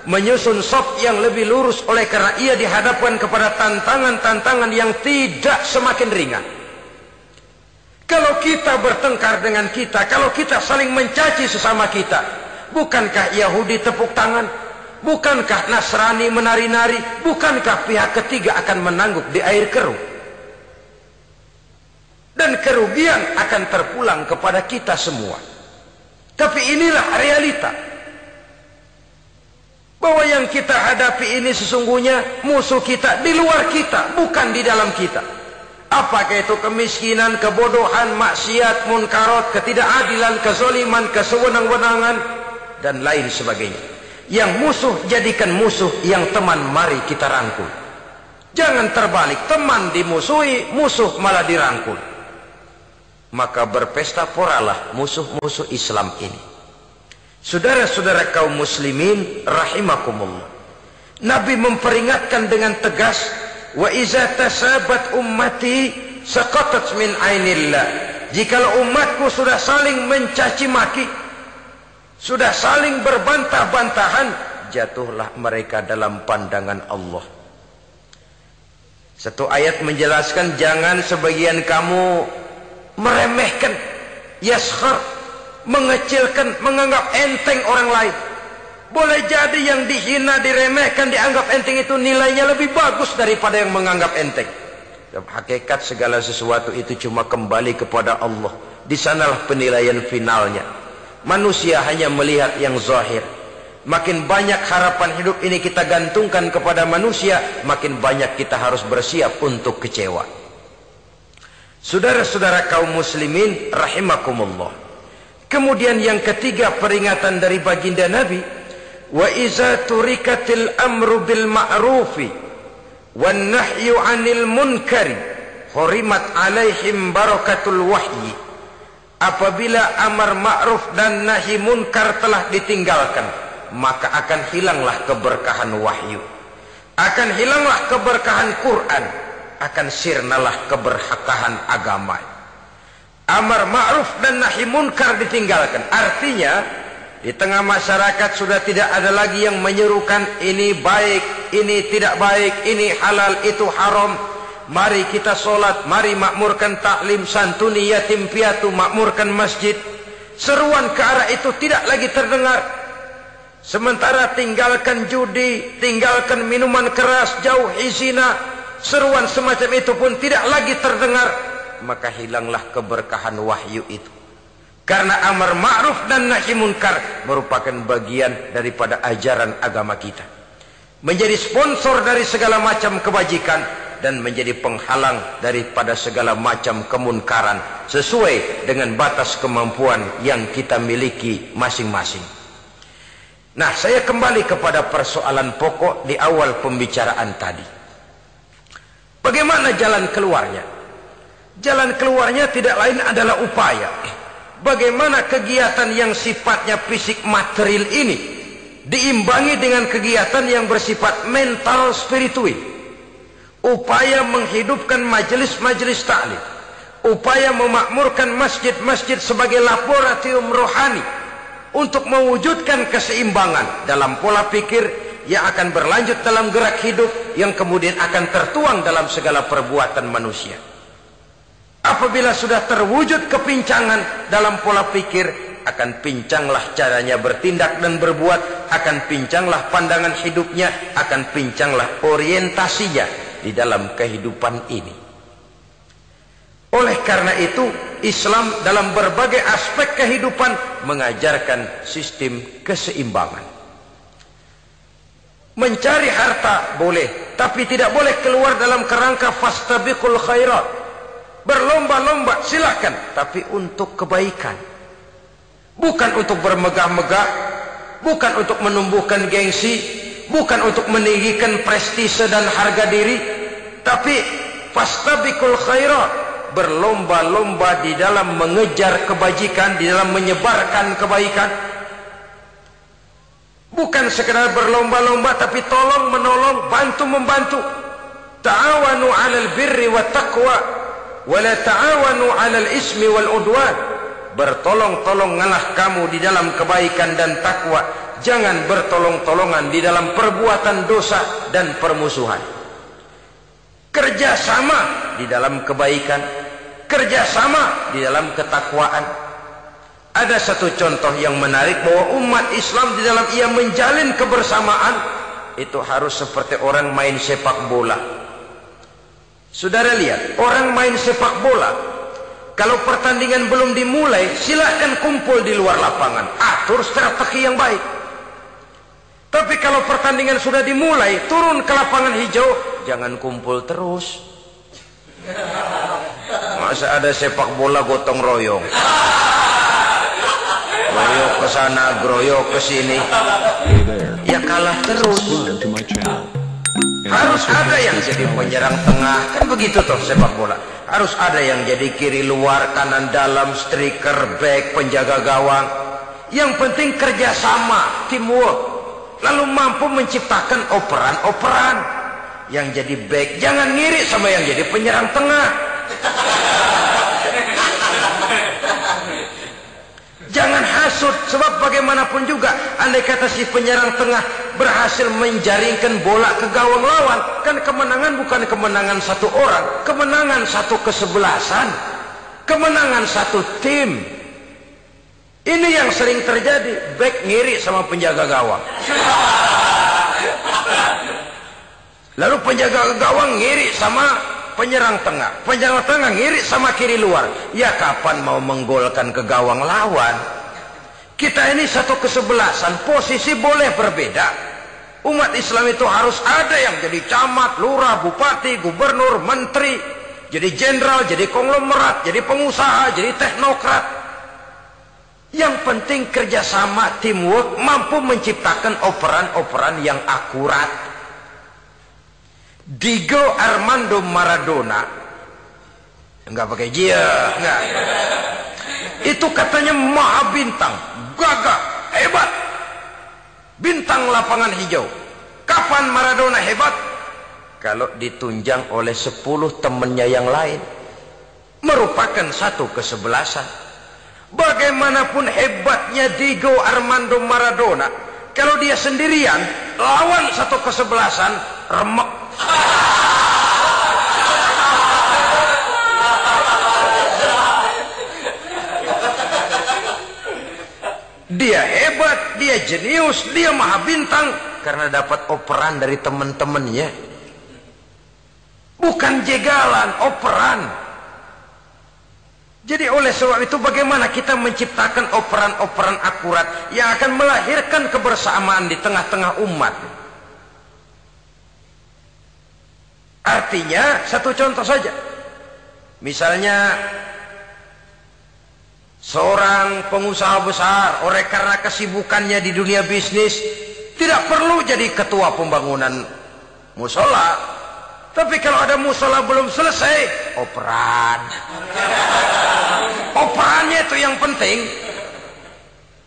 menyusun saf yang lebih lurus, oleh karena ia dihadapkan kepada tantangan-tantangan yang tidak semakin ringan. Kalau kita bertengkar dengan kita, kalau kita saling mencaci sesama kita, bukankah Yahudi tepuk tangan? Bukankah Nasrani menari-nari? Bukankah pihak ketiga akan menangguk di air keruh? Dan kerugian akan terpulang kepada kita semua. Tapi inilah realita, bahwa yang kita hadapi ini sesungguhnya musuh kita di luar kita, bukan di dalam kita. Apakah itu kemiskinan, kebodohan, maksiat, munkarat, ketidakadilan, kezaliman, kesewenang-wenangan, dan lain sebagainya. Yang musuh jadikan musuh, yang teman mari kita rangkul. Jangan terbalik, teman dimusuhi, musuh malah dirangkul. Maka berpesta poralah musuh-musuh Islam ini. Saudara-saudara kaum muslimin rahimakumullah, Nabi memperingatkan dengan tegas, wa iza tasabat ummati saqatat min ainillah. Jikalau umatku sudah saling mencaci maki, sudah saling berbantah-bantahan, jatuhlah mereka dalam pandangan Allah. Satu ayat menjelaskan, jangan sebagian kamu meremehkan, yaskhar, mengecilkan, menganggap enteng orang lain. Boleh jadi yang dihina, diremehkan, dianggap enteng itu nilainya lebih bagus daripada yang menganggap enteng. Dalam hakikat segala sesuatu itu cuma kembali kepada Allah. Di sanalah penilaian finalnya. Manusia hanya melihat yang zahir. Makin banyak harapan hidup ini kita gantungkan kepada manusia, makin banyak kita harus bersiap untuk kecewa. Saudara-saudara kaum muslimin rahimakumullah. Kemudian yang ketiga peringatan dari baginda Nabi, wa iza turikatil amru bil ma'rufi wan nahyu 'anil munkari hurimat 'alaihim barakatul wahyi. Apabila amar ma'ruf dan nahi munkar telah ditinggalkan, maka akan hilanglah keberkahan wahyu, akan hilanglah keberkahan Quran, akan sirnalah keberkahan agama. Amar ma'ruf dan nahi munkar ditinggalkan. Artinya di tengah masyarakat sudah tidak ada lagi yang menyerukan ini baik, ini tidak baik, ini halal, itu haram. Mari kita sholat, mari makmurkan taklim, santuni yatim piatu, makmurkan masjid. Seruan ke arah itu tidak lagi terdengar. Sementara tinggalkan judi, tinggalkan minuman keras, jauhi zina, seruan semacam itu pun tidak lagi terdengar. Maka hilanglah keberkahan wahyu itu. Karena amar ma'ruf dan nahi munkar merupakan bagian daripada ajaran agama kita. Menjadi sponsor dari segala macam kebajikan dan menjadi penghalang daripada segala macam kemunkaran sesuai dengan batas kemampuan yang kita miliki masing-masing. Nah, saya kembali kepada persoalan pokok di awal pembicaraan tadi. Bagaimana jalan keluarnya? Jalan keluarnya tidak lain adalah upaya. Bagaimana kegiatan yang sifatnya fisik material ini diimbangi dengan kegiatan yang bersifat mental spiritual. Upaya menghidupkan majelis-majelis taklim, upaya memakmurkan masjid-masjid sebagai laboratorium rohani untuk mewujudkan keseimbangan dalam pola pikir yang akan berlanjut dalam gerak hidup yang kemudian akan tertuang dalam segala perbuatan manusia. Apabila sudah terwujud kepincangan dalam pola pikir, akan pincanglah caranya bertindak dan berbuat, akan pincanglah pandangan hidupnya, akan pincanglah orientasinya di dalam kehidupan ini. Oleh karena itu, Islam dalam berbagai aspek kehidupan mengajarkan sistem keseimbangan. Mencari harta boleh, tapi tidak boleh keluar dalam kerangka fastabiqul khairat. Berlomba-lomba silakan, tapi untuk kebaikan. Bukan untuk bermegah-megah, bukan untuk menumbuhkan gengsi, bukan untuk meninggikan prestise dan harga diri, tapi fastabiqul khairat, berlomba-lomba di dalam mengejar kebajikan, di dalam menyebarkan kebaikan. Bukan sekedar berlomba-lomba, tapi tolong menolong, bantu membantu. Ta'awanu 'alal birri wat taqwa wa la ta'awanu 'alal ismi wal udwan. Bertolong-tolonganlah kamu di dalam kebaikan dan takwa. Jangan bertolong-tolongan di dalam perbuatan dosa dan permusuhan. Kerjasama di dalam kebaikan, kerjasama di dalam ketakwaan. Ada satu contoh yang menarik bahwa umat Islam di dalam ia menjalin kebersamaan itu harus seperti orang main sepak bola. Saudara lihat, orang main sepak bola, kalau pertandingan belum dimulai, silahkan kumpul di luar lapangan, atur strategi yang baik. Tapi kalau pertandingan sudah dimulai, turun ke lapangan hijau, jangan kumpul terus. Masa ada sepak bola gotong royong, groyok ke sana, groyok ke sini, ya kalah terus. Harus ada yang jadi penyerang tengah, kan begitu toh sepak bola. Harus ada yang jadi kiri luar, kanan dalam, striker, back, penjaga gawang. Yang penting kerjasama, teamwork, lalu mampu menciptakan operan-operan. Yang jadi back jangan ngiri sama yang jadi penyerang tengah. Jangan hasut, sebab bagaimanapun juga andai kata si penyerang tengah berhasil menjaringkan bola ke gawang lawan, kan kemenangan bukan kemenangan satu orang, kemenangan satu kesebelasan, kemenangan satu tim. Ini yang sering terjadi, back ngiri sama penjaga gawang, lalu penjaga gawang ngiri sama penyerang tengah, penyerang tengah ngiri sama kiri luar. Ya kapan mau menggolkan ke gawang lawan? Kita ini satu kesebelasan, posisi boleh berbeda. Umat Islam itu harus ada yang jadi camat, lurah, bupati, gubernur, menteri, jadi jenderal, jadi konglomerat, jadi pengusaha, jadi teknokrat. Yang penting kerjasama, teamwork, mampu menciptakan operan-operan yang akurat. Diego Armando Maradona, enggak pakai dia, enggak. Itu katanya maha bintang, gagah, hebat, bintang lapangan hijau. Kapan Maradona hebat? Kalau ditunjang oleh 10 temannya yang lain, merupakan satu kesebelasan. Bagaimanapun hebatnya Diego Armando Maradona, kalau dia sendirian lawan satu kesebelasan, remek. dia hebat, dia jenius, dia maha bintang karena dapat operan dari teman-temannya. Bukan jegalan, operan. Jadi oleh sebab itu bagaimana kita menciptakan operan-operan akurat yang akan melahirkan kebersamaan di tengah-tengah umat. Artinya satu contoh saja. Misalnya seorang pengusaha besar, oleh karena kesibukannya di dunia bisnis, tidak perlu jadi ketua pembangunan musola. Tapi kalau ada musola belum selesai, operan. Operannya itu yang penting.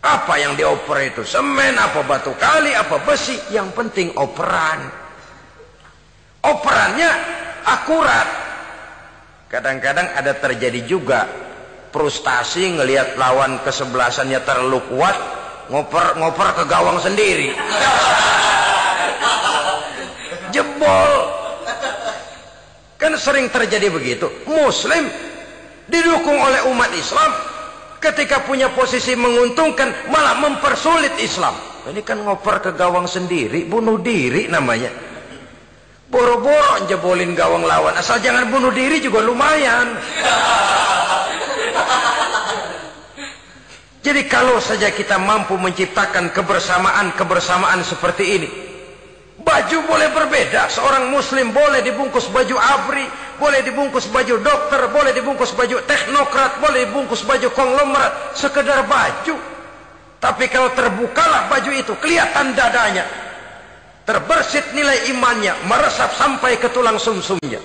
Apa yang dioper itu? Semen, apa batu kali, apa besi? Yang penting operan. Operannya akurat. Kadang-kadang ada terjadi juga frustasi ngelihat lawan kesebelasannya terlalu kuat, ngoper ke gawang sendiri. Jebol. Kan sering terjadi begitu. Muslim didukung oleh umat Islam, ketika punya posisi menguntungkan malah mempersulit Islam. Ini kan ngoper ke gawang sendiri, bunuh diri namanya. Boro-boro jebolin gawang lawan, asal jangan bunuh diri juga lumayan. Jadi kalau saja kita mampu menciptakan kebersamaan seperti ini, baju boleh berbeda. Seorang muslim boleh dibungkus baju ABRI, boleh dibungkus baju dokter, boleh dibungkus baju teknokrat, boleh dibungkus baju konglomerat, sekedar baju. Tapi kalau terbukalah baju itu, kelihatan dadanya, terbersit nilai imannya, meresap sampai ke tulang sumsumnya.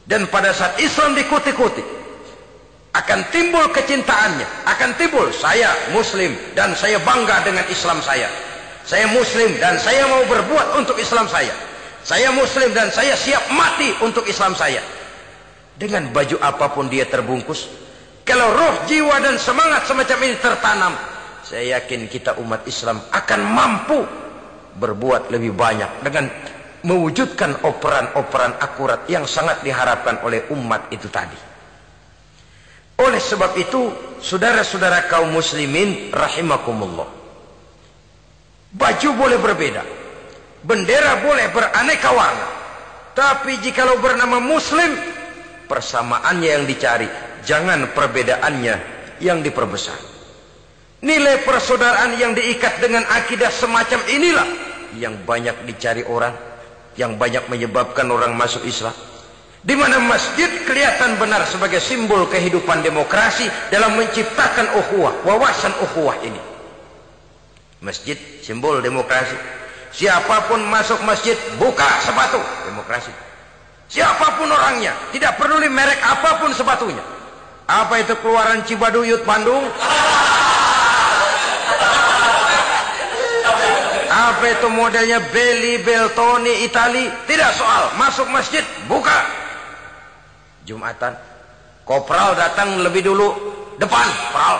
Dan pada saat Islam dikuti-kuti, akan timbul kecintaannya, akan timbul saya muslim dan saya bangga dengan Islam saya. Saya muslim dan saya mau berbuat untuk Islam saya. Saya muslim dan saya siap mati untuk Islam saya. Dengan baju apapun dia terbungkus, kalau roh, jiwa dan semangat semacam ini tertanam, saya yakin kita umat Islam akan mampu berbuat lebih banyak dengan mewujudkan operan-operan akurat yang sangat diharapkan oleh umat itu tadi. Oleh sebab itu, saudara-saudara kaum muslimin rahimakumullah, baju boleh berbeda, bendera boleh beraneka warna, tapi jikalau bernama muslim, persamaannya yang dicari, jangan perbedaannya yang diperbesar. Nilai persaudaraan yang diikat dengan akidah semacam inilah yang banyak dicari orang, yang banyak menyebabkan orang masuk Islam. Di mana masjid kelihatan benar sebagai simbol kehidupan demokrasi dalam menciptakan ukhuwah, wawasan ukhuwah ini. Masjid simbol demokrasi. Siapapun masuk masjid buka sepatu, demokrasi. Siapapun orangnya, tidak peduli merek apapun sepatunya. Apa itu keluaran Cibaduyut Bandung? Apa itu modelnya Belli Beltoni Itali? Tidak soal, masuk masjid buka. Jumatan, kopral datang lebih dulu depan, pral.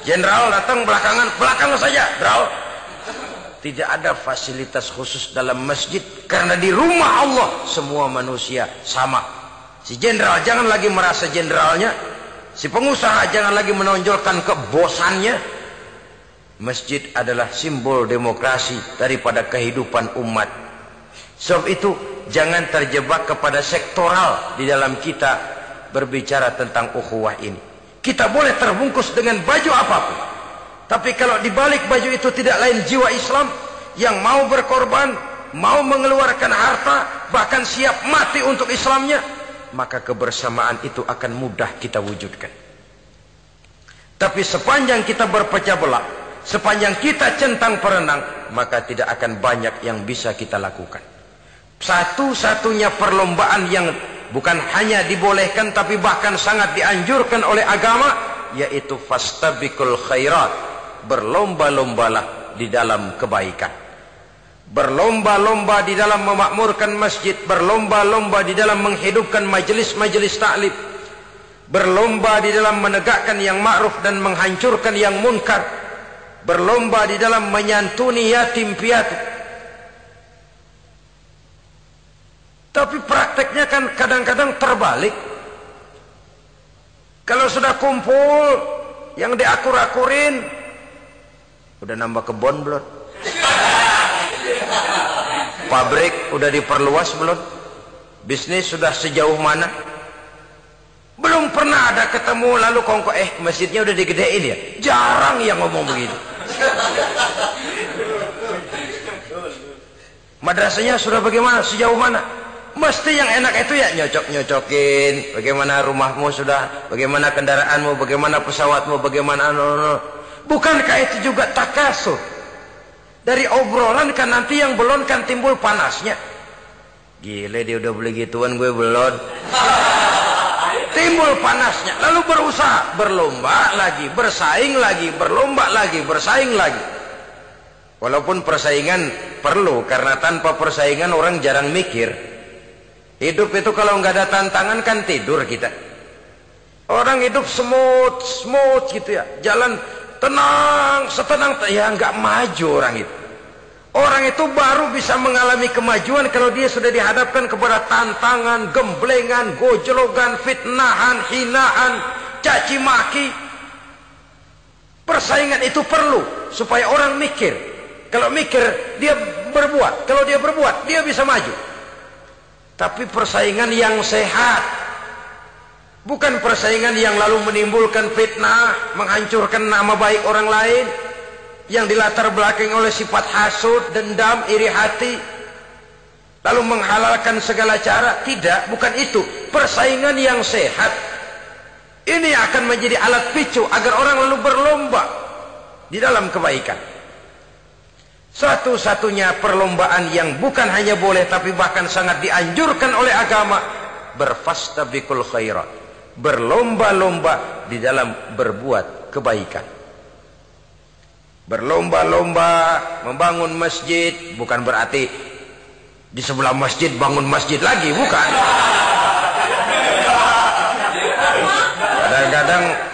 Jenderal datang belakang saja, pral. Tidak ada fasilitas khusus dalam masjid karena di rumah Allah semua manusia sama. Si jenderal jangan lagi merasa jenderalnya, si pengusaha jangan lagi menonjolkan kebosannya. Masjid adalah simbol demokrasi daripada kehidupan umat. Sebab itu jangan terjebak kepada sektoral di dalam kita berbicara tentang ukhuwah ini. Kita boleh terbungkus dengan baju apapun, tapi kalau di balik baju itu tidak lain jiwa Islam yang mau berkorban, mau mengeluarkan harta, bahkan siap mati untuk Islamnya, maka kebersamaan itu akan mudah kita wujudkan. Tapi sepanjang kita berpecah belah, sepanjang kita centang perenang, maka tidak akan banyak yang bisa kita lakukan. Satu-satunya perlombaan yang bukan hanya dibolehkan tapi bahkan sangat dianjurkan oleh agama, yaitu fastabiqul khairat, berlomba-lombalah di dalam kebaikan, berlomba-lomba di dalam memakmurkan masjid, berlomba-lomba di dalam menghidupkan majelis-majelis ta'lim, berlomba di dalam menegakkan yang ma'ruf dan menghancurkan yang munkar, berlomba di dalam menyantuni yatim piatu. Tapi prakteknya kan kadang-kadang terbalik. Kalau sudah kumpul, yang diakur-akurin. Udah nambah kebun belum? Pabrik udah diperluas belum? Bisnis sudah sejauh mana? Belum pernah ada ketemu lalu kongko masjidnya udah digedein ya. Jarang yang ngomong begitu. Madrasahnya sudah bagaimana? Sejauh mana? Mesti yang enak itu ya nyocok-nyocokin. Bagaimana rumahmu sudah? Bagaimana kendaraanmu? Bagaimana pesawatmu? Bagaimana bukankah itu juga takasur? Dari obrolan kan nanti yang belum kan timbul panasnya. Gile dia udah beli gituan, gue belum. Timbul panasnya. Lalu berusaha, berlomba lagi, bersaing lagi, berlomba lagi, bersaing lagi. Walaupun persaingan perlu, karena tanpa persaingan orang jarang mikir. Hidup itu kalau nggak ada tantangan kan tidur kita. Orang hidup smooth gitu ya, jalan tenang, setenang ya nggak maju orang itu. Orang itu baru bisa mengalami kemajuan kalau dia sudah dihadapkan kepada tantangan, gemblengan, gojlogan, fitnahan, hinaan, caci maki. Persaingan itu perlu supaya orang mikir. Kalau mikir dia berbuat, kalau dia berbuat dia bisa maju. Tapi persaingan yang sehat, bukan persaingan yang lalu menimbulkan fitnah, menghancurkan nama baik orang lain, yang dilatar belakangi oleh sifat hasud, dendam, iri hati, lalu menghalalkan segala cara. Tidak, bukan itu. Persaingan yang sehat ini akan menjadi alat picu agar orang lalu berlomba di dalam kebaikan. Satu-satunya perlombaan yang bukan hanya boleh tapi bahkan sangat dianjurkan oleh agama, berfastabiqul khairat, berlomba-lomba di dalam berbuat kebaikan. Berlomba-lomba membangun masjid bukan berarti di sebelah masjid bangun masjid lagi, bukan.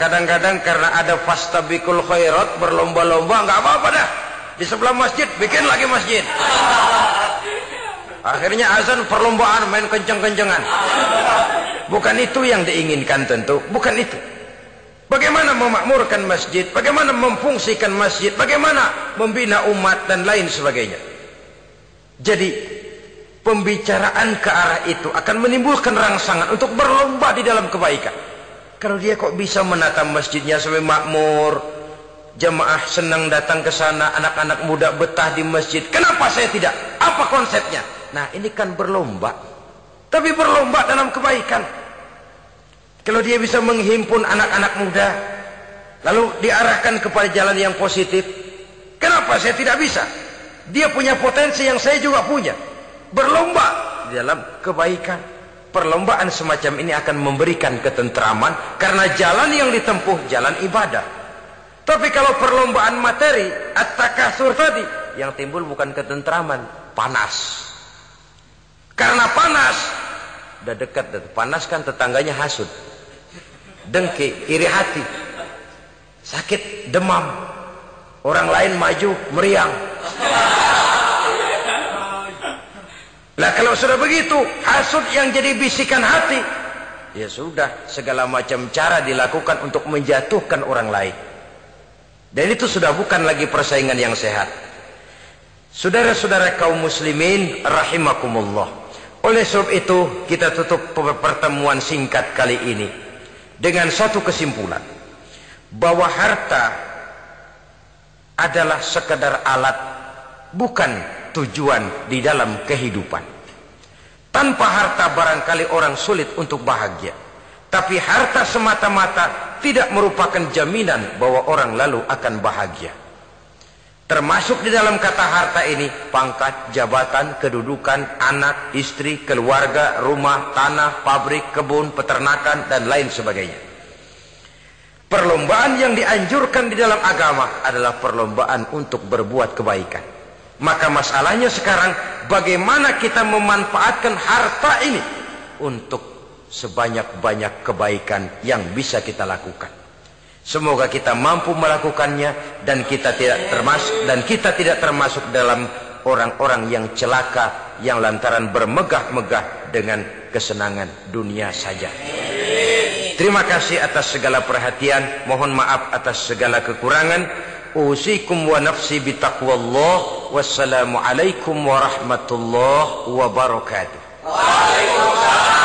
Kadang-kadang karena ada fastabiqul khairat, berlomba-lomba, nggak apa-apa dah. Di sebelah masjid bikin lagi masjid. Akhirnya azan perlombaan main kenceng-kencengan. Bukan itu yang diinginkan tentu, bukan itu. Bagaimana memakmurkan masjid, bagaimana memfungsikan masjid, bagaimana membina umat dan lain sebagainya. Jadi pembicaraan ke arah itu akan menimbulkan rangsangan untuk berlomba di dalam kebaikan. Kalau dia kok bisa menata masjidnya sampai makmur, jamaah senang datang ke sana, anak-anak muda betah di masjid, kenapa saya tidak? Apa konsepnya? Nah, ini kan berlomba, tapi berlomba dalam kebaikan. Kalau dia bisa menghimpun anak-anak muda lalu diarahkan kepada jalan yang positif, kenapa saya tidak bisa? Dia punya potensi yang saya juga punya. Berlomba di dalam kebaikan. Perlombaan semacam ini akan memberikan ketentraman karena jalan yang ditempuh jalan ibadah. Tapi kalau perlombaan materi, at-takasur tadi, yang timbul bukan ketentraman, panas. Karena panas, udah dekat, panas kan tetangganya hasud, dengki, iri hati, sakit, demam, orang lain maju, meriang. Lah kalau sudah begitu, hasud yang jadi bisikan hati, ya sudah, segala macam cara dilakukan untuk menjatuhkan orang lain. Dan itu sudah bukan lagi persaingan yang sehat. Saudara-saudara kaum muslimin rahimakumullah. Oleh sebab itu kita tutup pertemuan singkat kali ini dengan satu kesimpulan, bahwa harta adalah sekedar alat, bukan tujuan di dalam kehidupan. Tanpa harta barangkali orang sulit untuk bahagia. Tapi harta semata-mata tidak merupakan jaminan bahwa orang lalu akan bahagia. Termasuk di dalam kata harta ini pangkat, jabatan, kedudukan, anak, istri, keluarga, rumah, tanah, pabrik, kebun, peternakan, dan lain sebagainya. Perlombaan yang dianjurkan di dalam agama adalah perlombaan untuk berbuat kebaikan. Maka masalahnya sekarang, bagaimana kita memanfaatkan harta ini untuk sebanyak-banyak kebaikan yang bisa kita lakukan. Semoga kita mampu melakukannya dan kita tidak termasuk dalam orang-orang yang celaka yang lantaran bermegah-megah dengan kesenangan dunia saja. Terima kasih atas segala perhatian. Mohon maaf atas segala kekurangan. Usikum wa nafsi bitaqwallah. Wassalamualaikum warahmatullahi wabarakatuh. Waalaikumsalam warahmatullahi wabarakatuh.